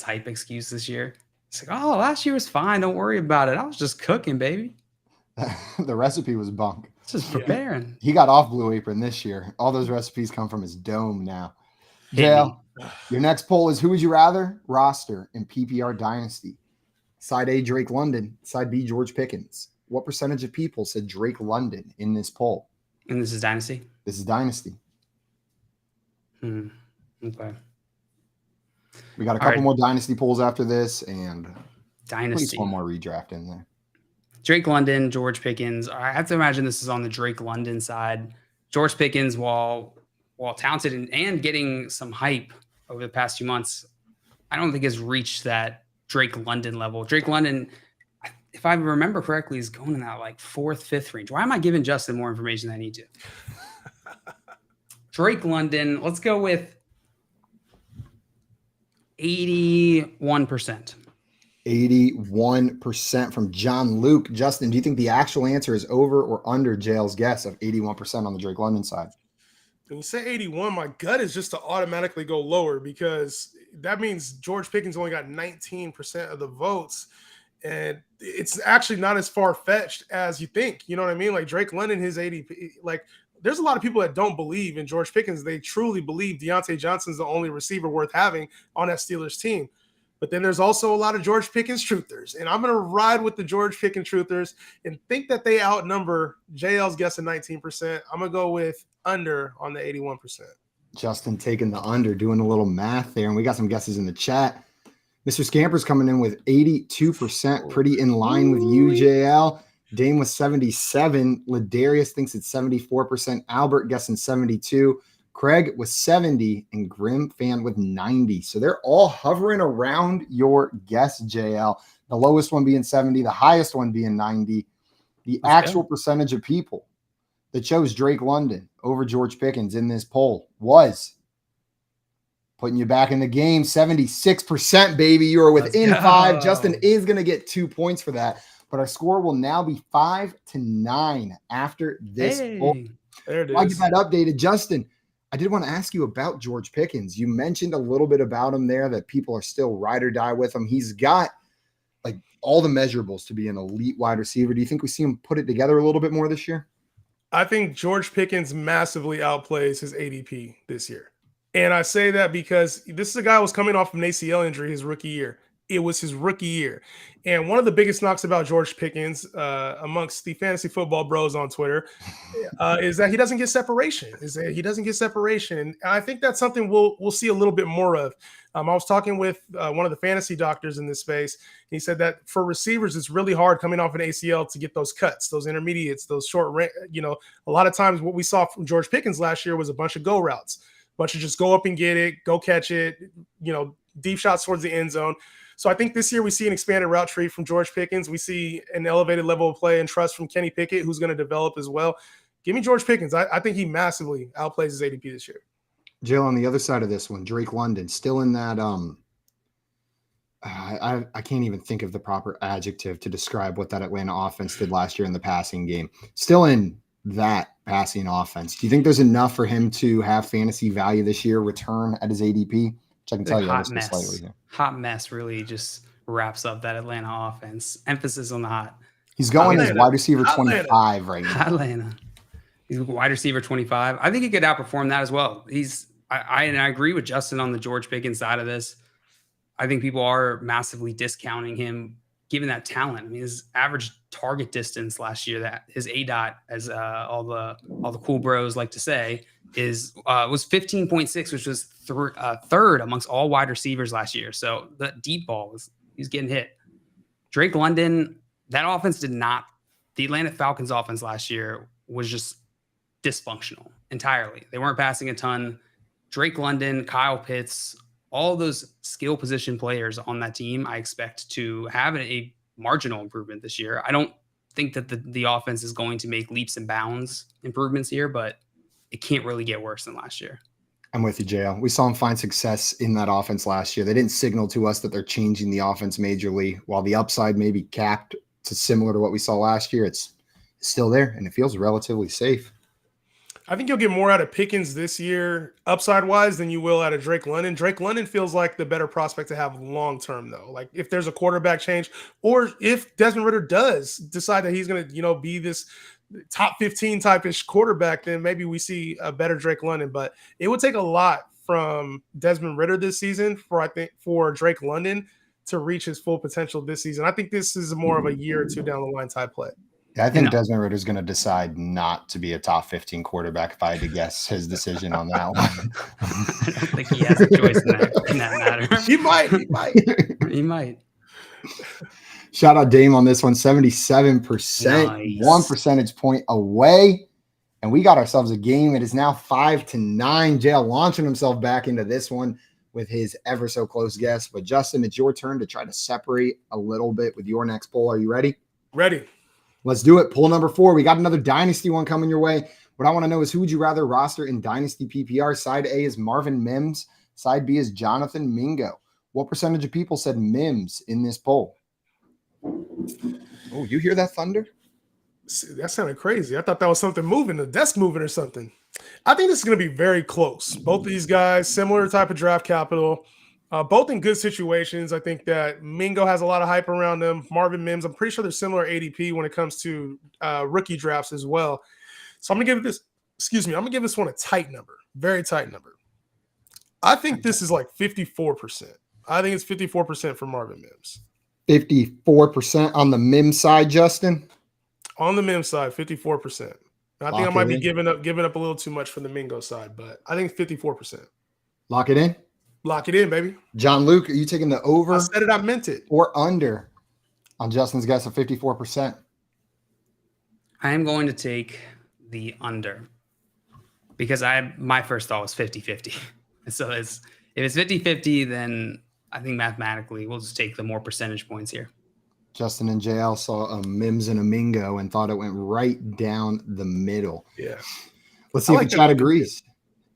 hype excuse this year. It's like, oh, last year was fine. Don't worry about it. I was just cooking, baby. The recipe was bunk. Just preparing. He got off Blue Apron this year. All those recipes come from his dome now. JL, your next poll is, who would you rather roster in PPR Dynasty? Side A, Drake London. Side B, George Pickens. What percentage of people said Drake London in this poll? And this is Dynasty? This is Dynasty. Okay. We got a couple more Dynasty polls after this, and Dynasty. At least one more redraft in there. Drake London, George Pickens. I have to imagine this is on the Drake London side. George Pickens, while talented and getting some hype over the past few months, I don't think has reached that Drake London level. Drake London, if I remember correctly, is going in that like 4th, 5th range. Why am I giving Justin more information than I need to? Drake London, let's go with 81%. 81% from John Luke. Justin, do you think the actual answer is over or under JL's guess of 81% on the Drake London side? When you say 81, my gut is just to automatically go lower because that means George Pickens only got 19% of the votes. And it's actually not as far-fetched as you think. You know what I mean? Like Drake London, his ADP, like there's a lot of people that don't believe in George Pickens. They truly believe Deontay Johnson's the only receiver worth having on that Steelers team. But then there's also a lot of George Pickens truthers. And I'm going to ride with the George Pickens truthers and think that they outnumber JL's guess of 19%. I'm going to go with under on the 81%. Justin taking the under, doing a little math there. And we got some guesses in the chat. Mr. Scamper's coming in with 82%, pretty in line with you, JL. Dame with 77. Ladarius thinks it's 74%. Albert guessing 72. Craig with 70 and Grim Fan with 90. So they're all hovering around your guess, JL. The lowest one being 70, the highest one being 90. The actual percentage of people that chose Drake London over George Pickens in this poll was, putting you back in the game, 76%, baby. You are within 5. Justin is going to get 2 points for that. But our score will now be 5-9 after this poll. There it is. I'll get that updated. Justin, I did want to ask you about George Pickens. You mentioned a little bit about him there, that people are still ride or die with him. He's got like all the measurables to be an elite wide receiver. Do you think we see him put it together a little bit more this year? I think George Pickens massively outplays his ADP this year. And I say that because this is a guy who was coming off of an ACL injury his rookie year. It was his rookie year. And one of the biggest knocks about George Pickens amongst the fantasy football bros on Twitter is that he doesn't get separation. And I think that's something we'll see a little bit more of. I was talking with one of the fantasy doctors in this space. He said that for receivers, it's really hard coming off an ACL to get those cuts, those intermediates, those short, a lot of times what we saw from George Pickens last year was a bunch of go routes, a bunch of just go up and get it, go catch it, deep shots towards the end zone. So I think this year we see an expanded route tree from George Pickens. We see an elevated level of play and trust from Kenny Pickett, who's going to develop as well. Give me George Pickens. I think he massively outplays his ADP this year. Jill, on the other side of this one, Drake London, still in that I can't even think of the proper adjective to describe what that Atlanta offense did last year in the passing game. Still in that passing offense. Do you think there's enough for him to have fantasy value this year, return at his ADP? Which I can tell you slightly here. Hot mess really just wraps up that Atlanta offense. Emphasis on the hot. He's going as wide receiver 25 right now. Atlanta. He's wide receiver 25. I think he could outperform that as well. I agree with Justin on the George Pickens side of this. I think people are massively discounting him given that talent. I mean, his average target distance last year, that his ADOT, as all the cool bros like to say, was 15.6, which was third amongst all wide receivers last year. So the deep ball he's getting hit. Drake London, that offense the Atlanta Falcons offense last year was just dysfunctional entirely. They weren't passing a ton. Drake London, Kyle Pitts, all those skill position players on that team, I expect to have a marginal improvement this year. I don't think that the offense is going to make leaps and bounds improvements here, but it can't really get worse than last year. I'm with you, JL. We saw him find success in that offense last year. They didn't signal to us that they're changing the offense majorly. While the upside may be capped to similar to what we saw last year, it's still there, and it feels relatively safe. I think you'll get more out of Pickens this year, upside-wise, than you will out of Drake London. Drake London feels like the better prospect to have long-term, though. Like, if there's a quarterback change, or if Desmond Ridder does decide that he's going to, be this top 15 type-ish quarterback, then maybe we see a better Drake London. But it would take a lot from Desmond Ridder this season for Drake London to reach his full potential this season. I think this is more of a year or two down the line type play. I think Desmond Ridder is going to decide not to be a top 15 quarterback if I had to guess his decision on that one. I don't think he has a choice in that matter. He might. Shout out Dame on this one, 77%, Nice. 1 percentage point away. And we got ourselves a game. It is now 5-9. JL launching himself back into this one with his ever so close guess. But Justin, it's your turn to try to separate a little bit with your next poll. Are you ready? Ready. Let's do it. Poll number 4. We got another Dynasty one coming your way. What I want to know is, who would you rather roster in Dynasty PPR? Side A is Marvin Mims. Side B is Jonathan Mingo. What percentage of people said Mims in this poll? Oh, you hear that thunder? That sounded crazy. I thought that was something moving, the desk moving or something. I think this is going to be very close. Both of these guys, similar type of draft capital, both in good situations. I think that Mingo has a lot of hype around them. Marvin Mims, I'm pretty sure they're similar ADP when it comes to rookie drafts as well. So I'm going to give this, I'm going to give this one a tight number, very tight number. I think this is like 54%. I think it's 54% for Marvin Mims. 54% on the Mims side, Justin? On the Mims side, 54%. I think I might be giving up a little too much for the Mingo side, but I think 54%. Lock it in? Lock it in, baby. John Luke, are you taking the over? I said it, I meant it. Or under on Justin's guess of 54%? I am going to take the under because my first thought was 50-50. So if it's 50-50, then I think mathematically we'll just take the more percentage points here. Justin and JL saw a Mims and a Mingo and thought it went right down the middle. Yeah. Let's see if the chat agrees.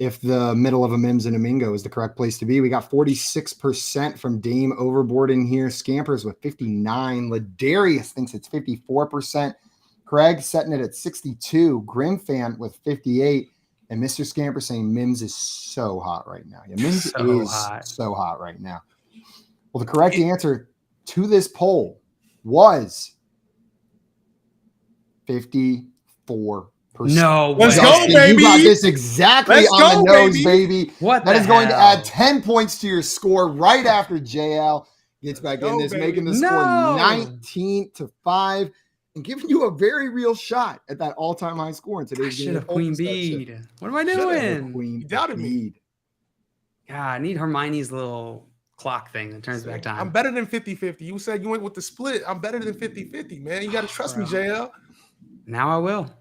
If the middle of a Mims and a Mingo is the correct place to be. We got 46% from Dame Overboard in here. Scampers with 59. Ladarius thinks it's 54%. Craig setting it at 62. Grimfan with 58. And Mr. Scamper saying Mims is so hot right now. Yeah, Mims is so hot right now. Well, the correct answer to this poll was 54%. No, let's go, baby. You got this exactly on the nose, baby. What that is going to add 10 points to your score right after JL gets back in this, making the score 19-5 and giving you a very real shot at that all-time high score in today's game. Should have Queen Bead. What am I doing? You doubted me. Yeah, I need Hermione's little clock thing that turns back time. I'm better than 50-50. You said you went with the split. I'm better than 50-50, man. You got to trust me, JL. Now I will.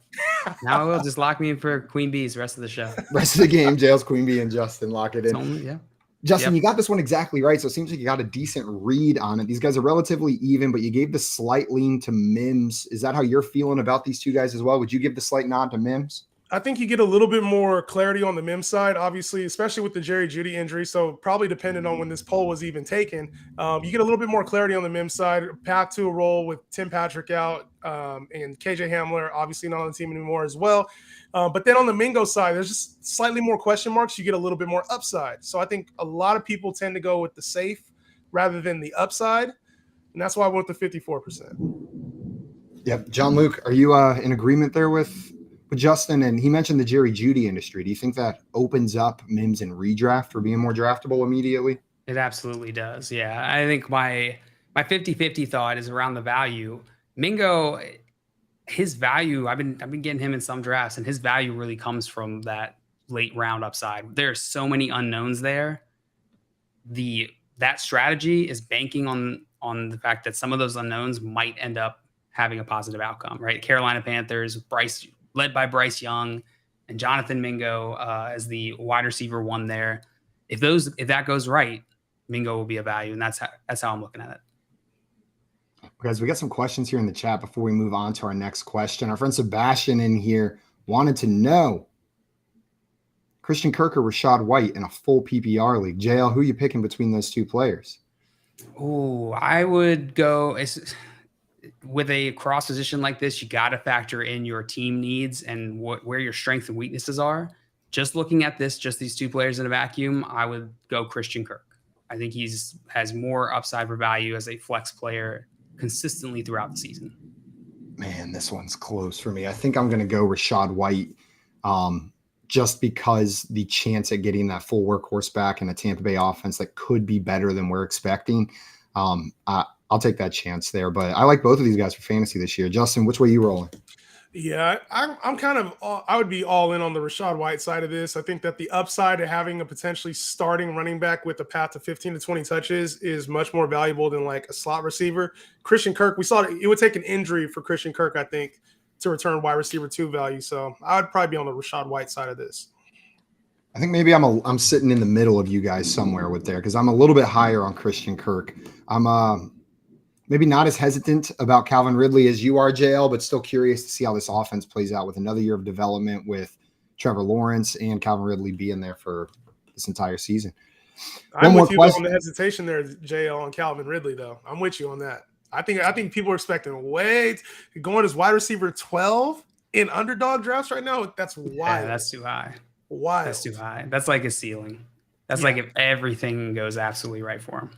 Now I will. Just lock me in for Queen Bees the rest of the show. Rest of the game, JL's Queen Bee and Justin. Lock it in. Yeah. Justin, you got this one exactly right. So it seems like you got a decent read on it. These guys are relatively even, but you gave the slight lean to Mims. Is that how you're feeling about these two guys as well? Would you give the slight nod to Mims? I think you get a little bit more clarity on the Mims side, obviously, especially with the Jerry Jeudy injury. So probably depending on when this poll was even taken, you get a little bit more clarity on the Mims side. Path to a role with Tim Patrick out and KJ Hamler, obviously not on the team anymore as well. But then on the Mingo side, there's just slightly more question marks. You get a little bit more upside. So I think a lot of people tend to go with the safe rather than the upside. And that's why I went with the 54%. Yep. John Luke, are you in agreement there with Justin? And he mentioned the Jerry Jeudy industry. Do you think that opens up Mims and redraft for being more draftable immediately? It absolutely does. Yeah. I think my 50-50 thought is around the value. Mingo, his value, I've been getting him in some drafts, and his value really comes from that late round upside. There's so many unknowns there. That strategy is banking on the fact that some of those unknowns might end up having a positive outcome, right? Carolina Panthers, led by Bryce Young and Jonathan Mingo as the wide receiver one there. If that goes right, Mingo will be a value, and that's how I'm looking at it. Guys, we got some questions here in the chat before we move on to our next question. Our friend Sebastian in here wanted to know Christian Kirk or Rachaad White in a full PPR league. JL, who are you picking between those two players? Oh, I would go with a cross position like this. You got to factor in your team needs and where your strengths and weaknesses are. Just looking at just these two players in a vacuum, I would go Christian Kirk. I think has more upside for value as a flex player consistently throughout the season. Man, this one's close for me. I think I'm going to go Rachaad White just because the chance at getting that full workhorse back in a Tampa Bay offense that could be better than we're expecting. I'll take that chance there, but I like both of these guys for fantasy this year. Justin, which way you rolling? Yeah, I'm kind of I would be all in on the Rachaad White side of this. I think that the upside of having a potentially starting running back with a path to 15 to 20 touches is much more valuable than like a slot receiver. Christian Kirk, we saw it would take an injury for Christian Kirk, I think, to return wide receiver 2 value. So I would probably be on the Rachaad White side of this. I think maybe I'm sitting in the middle of you guys somewhere with there because I'm a little bit higher on Christian Kirk. I'm maybe not as hesitant about Calvin Ridley as you are, JL, but still curious to see how this offense plays out with another year of development with Trevor Lawrence and Calvin Ridley being there for this entire season. I'm with you on the hesitation there, JL, on Calvin Ridley, though. I'm with you on that. I think people are expecting going as wide receiver 12 in underdog drafts right now. That's wild. Yeah, that's too high. Wild. That's too high. That's like a ceiling. That's like if everything goes absolutely right for him.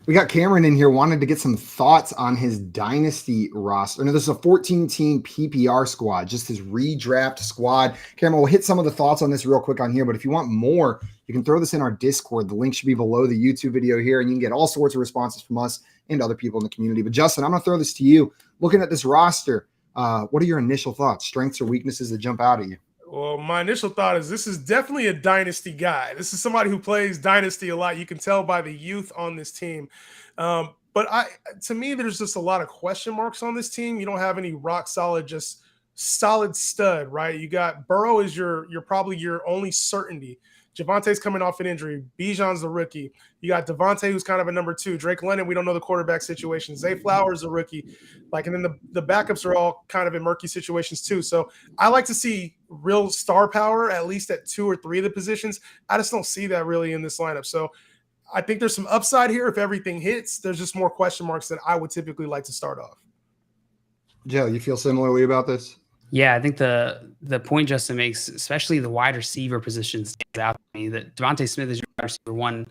We got Cameron in here, wanted to get some thoughts on his dynasty roster. Now, this is a 14-team PPR squad, just his redraft squad. Cameron, we'll hit some of the thoughts on this real quick on here, but if you want more, you can throw this in our Discord. The link should be below the YouTube video here, and you can get all sorts of responses from us and other people in the community. But Justin, I'm going to throw this to you. Looking at this roster, what are your initial thoughts, strengths or weaknesses that jump out at you? Well, my initial thought is this is definitely a dynasty guy. This is somebody who plays dynasty a lot. You can tell by the youth on this team. But to me, there's just a lot of question marks on this team. You don't have any rock solid, just solid stud, right? You got Burrow is your probably your only certainty. Javonte's coming off an injury. Bijan's the rookie. You got Devontae, who's kind of a number 2. Drake London, we don't know the quarterback situation. Zay Flowers, a rookie. And then the backups are all kind of in murky situations too. So I like to see real star power, at least at 2 or 3 of the positions. I just don't see that really in this lineup. So I think there's some upside here if everything hits. There's just more question marks that I would typically like to start off. Joe, you feel similarly about this? Yeah, I think the point Justin makes, especially the wide receiver position, stands out to me. That Devontae Smith is your wide receiver 1.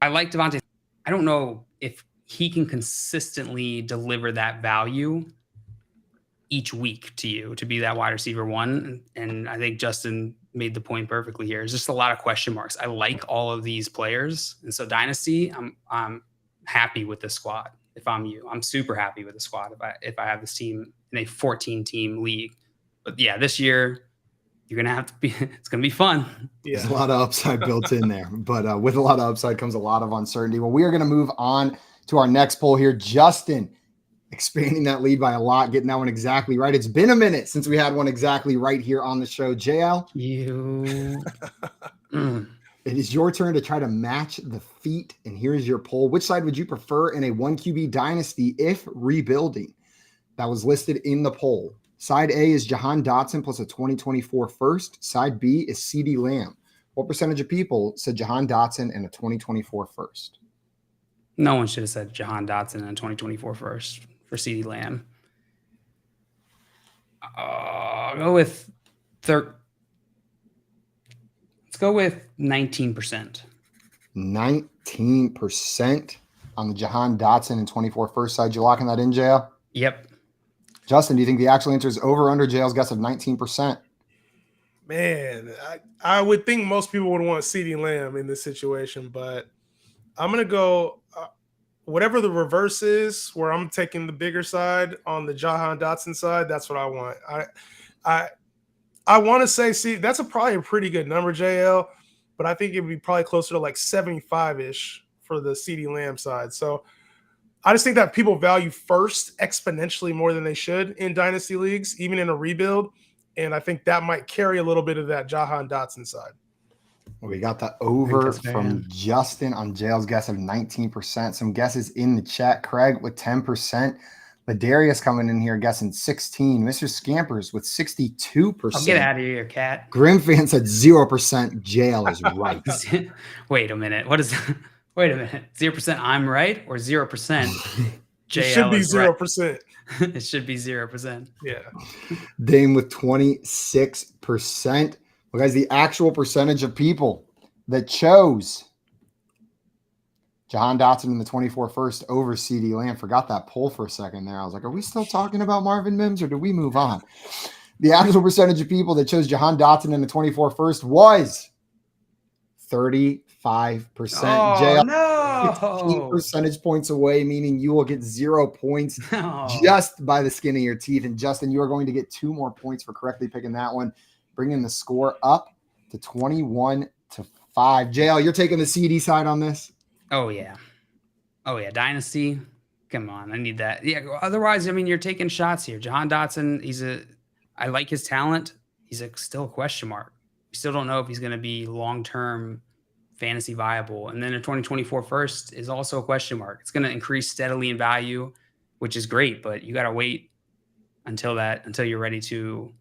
I like Devontae. I don't know if he can consistently deliver that value each week to you to be that wide receiver 1. And I think Justin made the point perfectly here. There's just a lot of question marks. I like all of these players, and so dynasty, I'm happy with the squad. If I'm you, I'm super happy with the squad if I have this team in a 14-team league. But yeah, this year you're gonna have to be. It's gonna be fun. Yeah. There's a lot of upside built in there, but with a lot of upside comes a lot of uncertainty. Well, we are gonna move on to our next poll here. Justin expanding that lead by a lot, getting that one exactly right. It's been a minute since we had one exactly right here on the show. JL, It is your turn to try to match the feat, and here's your poll. Which side would you prefer in a 1QB dynasty if rebuilding? That was listed in the poll. Side A is Jahan Dotson plus a 2024 first. Side B is CeeDee Lamb. What percentage of people said Jahan Dotson and a 2024 first? No one should have said Jahan Dotson and a 2024 first for CeeDee Lamb. I'll go with Let's go with 19%. 19% on the Jahan Dotson and 24 first side. You locking that in, JL? Yep. Justin, do you think the actual answer is over or under JL's guess of 19%? Man, I would think most people would want CeeDee Lamb in this situation, but I'm going to go whatever the reverse is, where I'm taking the bigger side on the Jahan Dotson side. That's what I want. I want to say, see, that's probably a pretty good number, JL, but I think it would be probably closer to like 75-ish for the CeeDee Lamb side. So I just think that people value first exponentially more than they should in dynasty leagues, even in a rebuild. And I think that might carry a little bit of that Jahan Dotson side. Well, we got the over from Justin on JL's guess of 19%. Some guesses in the chat. Craig with 10%. Ladarius coming in here guessing 16. Mr. Scampers with 62%. I'll get out of here, cat. Grim fan said 0%. JL is right. Wait a minute. What is that? Wait a minute. 0% I'm right or 0% JL? It should be 0%. Right? It should be 0%. Yeah. Dame with 26%. Well, guys, the actual percentage of people that chose Jahan Dotson in the 24 first over CeeDee Lamb. Forgot that poll for a second there. I was like, are we still talking about Marvin Mims or do we move on? The actual percentage of people that chose Jahan Dotson in the 24 first was 35%. Oh, no. 15 percentage points away, meaning you will get 0 points just by the skin of your teeth. And Justin, you are going to get 2 more points for correctly picking that one, bringing the score up to 21-5. JL, you're taking the CD side on this? Oh, yeah. Dynasty. Come on. I need that. Yeah. Otherwise, I mean, you're taking shots here. Jahan Dotson, I like his talent. He's still a question mark. We still don't know if he's going to be long-term fantasy viable. And then a 2024 first is also a question mark. It's going to increase steadily in value, which is great, but you got to wait until you're ready to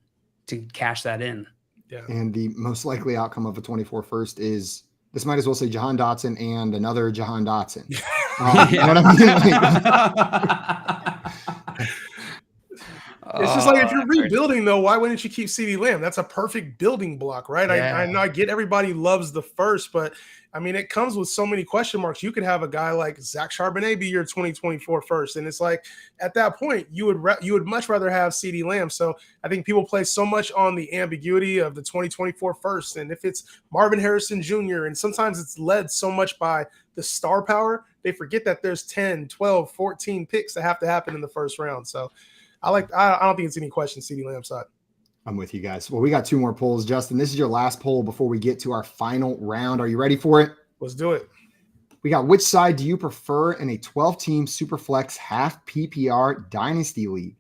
cash that in. Yeah. And the most likely outcome of a 24 first is this might as well say Jahan Dotson and another Jahan Dotson. You know what I mean? It's just like if you're rebuilding, though, why wouldn't you keep CeeDee Lamb? That's a perfect building block, right? Yeah. I know I get everybody loves the first, but I mean, it comes with so many question marks. You could have a guy like Zach Charbonnet be your 2024 first. And it's like at that point, you would much rather have CeeDee Lamb. So I think people place so much on the ambiguity of the 2024 first. And if it's Marvin Harrison Jr., and sometimes it's led so much by the star power, they forget that there's 10, 12, 14 picks that have to happen in the first round. So I don't think it's any question CeeDee Lamb's side. I'm with you guys. Well, we got 2 more polls. Justin, this is your last poll before we get to our final round. Are you ready for it? Let's do it. We got which side do you prefer in a 12-team Superflex half PPR dynasty league?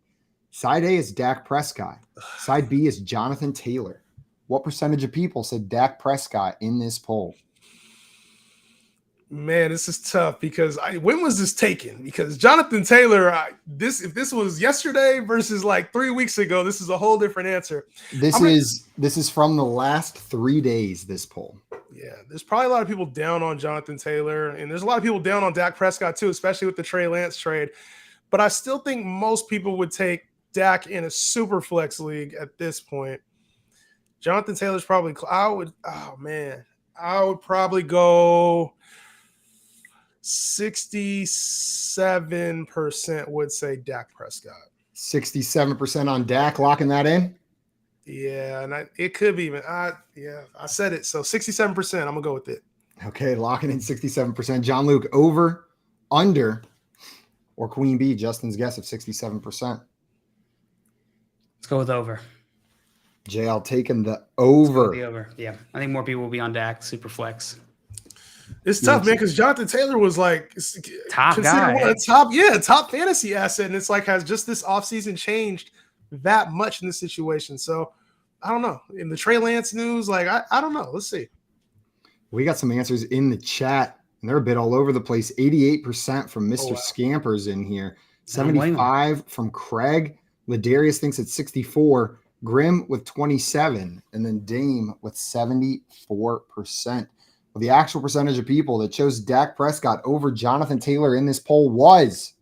Side A is Dak Prescott. Side B is Jonathan Taylor. What percentage of people said Dak Prescott in this poll? Man, this is tough because when was this taken? Because Jonathan Taylor, if this was yesterday versus like 3 weeks ago, this is a whole different answer. This is from the last 3 days, this poll. Yeah, there's probably a lot of people down on Jonathan Taylor, and there's a lot of people down on Dak Prescott too, especially with the Trey Lance trade. But I still think most people would take Dak in a super flex league at this point. Jonathan Taylor's probably I would probably go 67% would say Dak Prescott. 67% on Dak, locking that in? Yeah, and it could be even. I said it. So 67%, I'm going to go with it. Okay, locking in 67%. John Luke, over, under, or Queen Bee, Justin's guess of 67%. Let's go with over. JL taking the over. The over. Yeah, I think more people will be on Dak, super flex. It's tough, man, because Jonathan Taylor was like top guy, top fantasy asset, and it's like has just this offseason changed that much in this situation. So I don't know. In the Trey Lance news, like I don't know. Let's see. We got some answers in the chat, and they're a bit all over the place. 88% from Mr. Scampers in here. 75 from Craig. Ladarius thinks it's 64. Grim with 27, and then Dame with 74%. Well, the actual percentage of people that chose Dak Prescott over Jonathan Taylor in this poll was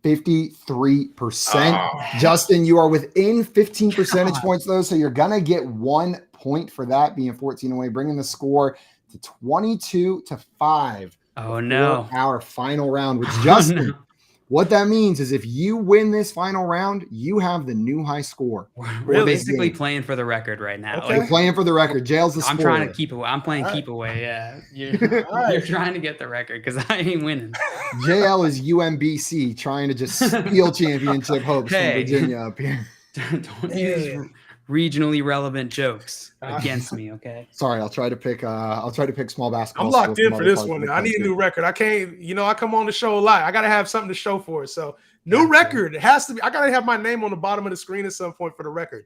53%. Oh. Justin, you are within 15 percentage points, though, so you're going to get 1 point for that, being 14 away, bringing the score to 22-5. Oh, no. Our final round, which Justin... No. What that means is if you win this final round, you have the new high score. We're basically playing for the record right now. Okay. Like, playing for the record. Jail's the spoiler. I'm trying to keep away. I'm playing keep away. Yeah. You're trying to get the record because I ain't winning. JL is UMBC trying to just steal championship hopes from Virginia up here. Don't use regionally relevant jokes against me, okay? Sorry, I'll try to pick small basketball. I'm locked in for this one. I need a new record. I can't, I come on the show a lot. I gotta have something to show for it. So new record. It has to be. I gotta have my name on the bottom of the screen at some point for the record.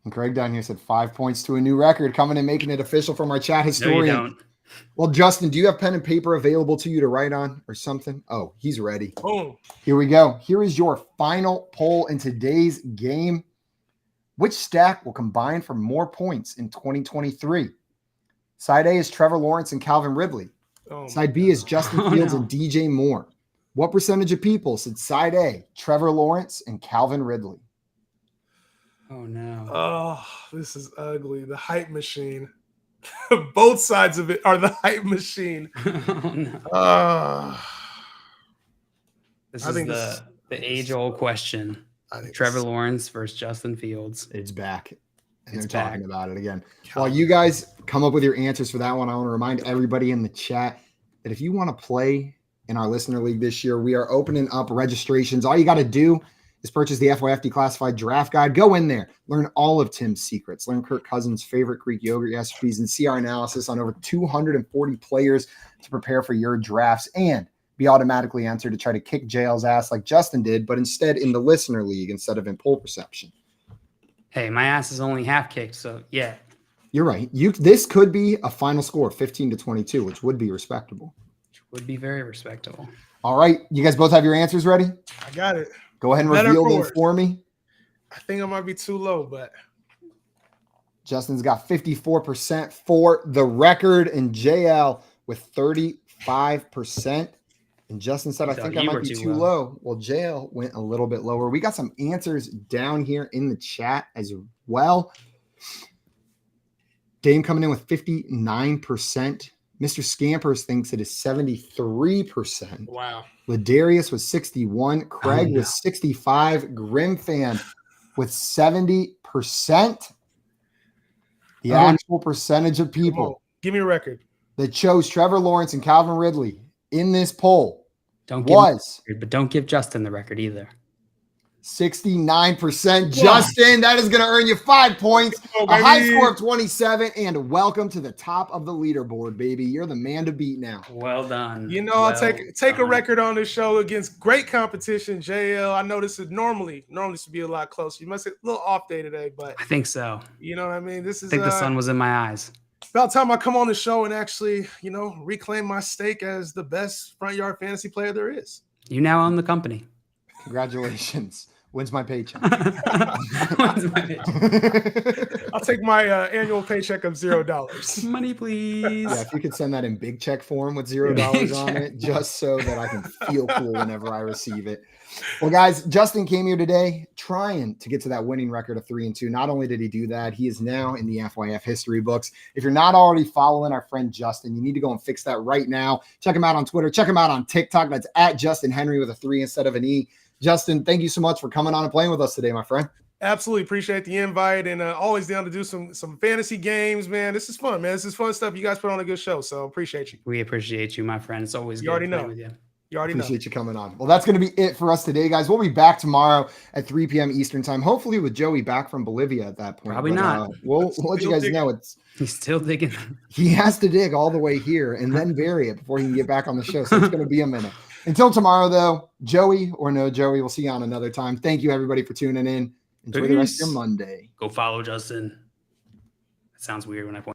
And Craig down here said 5 points to a new record, coming and making it official from our chat historian. No, you don't. Well, Justin, do you have pen and paper available to you to write on or something? Oh, he's ready. Boom. Here we go. Here is your final poll in today's game. Which stack will combine for more points in 2023? Side A is Trevor Lawrence and Calvin Ridley. Side B is Justin Fields and DJ Moore. What percentage of people said side A, Trevor Lawrence and Calvin Ridley? Oh, no. Oh, this is ugly. The hype machine. Both sides of it are the hype machine. Oh, no. This is the age-old question. Trevor Lawrence versus Justin Fields. It's back. And they're talking about it again. While you guys come up with your answers for that one, I want to remind everybody in the chat that if you want to play in our listener league this year, we are opening up registrations. All you got to do is purchase the FYF Declassified Draft Guide. Go in there, learn all of Tim's secrets, learn Kirk Cousins' favorite Greek yogurt recipes, and see our analysis on over 240 players to prepare for your drafts, and be automatically entered to try to kick JL's ass like Justin did, but instead in the listener league instead of in poll perception. Hey, my ass is only half kicked, so yeah. You're right. This could be a final score, 15-22, which would be respectable. Which would be very respectable. All right. You guys both have your answers ready? I got it. Go ahead and reveal them for me. I think I might be too low, but Justin's got 54% for the record, and JL with 35%. And Justin said, I think I might be too low. Well, JL went a little bit lower. We got some answers down here in the chat as well. Dame coming in with 59%. Mr. Scampers thinks it is 73%. Wow. Ladarius was 61. Craig was 65. Grimfan with 70%. The actual percentage of people. Give me a record. That chose Trevor Lawrence and Calvin Ridley in this poll don't give Justin the record either. 69%. Justin, that is going to earn you 5 points, a high score of 27, and welcome to the top of the leaderboard, baby. You're the man to beat now. Well done. You know, I'll take a record on this show against great competition. JL, I know this is normally should be a lot closer. You must have a little off day today, but I think so. You know what I mean? I think the sun was in my eyes. About time I come on the show and actually, reclaim my stake as the best front yard fantasy player there is. You now own the company. Congratulations. When's my paycheck? When's my paycheck? I'll take my annual paycheck of $0. Money, please. Yeah, if you could send that in big check form with $0 on it, just so that I can feel cool whenever I receive it. Well, guys, Justin came here today trying to get to that winning record of 3-2. Not only did he do that, he is now in the FYF history books. If you're not already following our friend Justin, you need to go and fix that right now. Check him out on Twitter. Check him out on TikTok. That's at Justin Henry with a 3 instead of an E. Justin, thank you so much for coming on and playing with us today, my friend. Absolutely appreciate the invite, and always down to do some fantasy games, man. This is fun, man. This is fun stuff. You guys put on a good show, so appreciate you. We appreciate you, my friend. It's always good already playing with you. You already appreciate you coming on. Well, that's going to be it for us today, guys. We'll be back tomorrow at 3 p.m. Eastern time, hopefully with Joey back from Bolivia at that point. Probably not. We'll let you guys know he's still digging. He has to dig all the way here and then bury it before he can get back on the show, so it's going to be a minute. Until tomorrow, though, Joey or no Joey, we'll see you on another time. Thank you, everybody, for tuning in. Enjoy the rest of your Monday. Go follow Justin. It sounds weird when I point.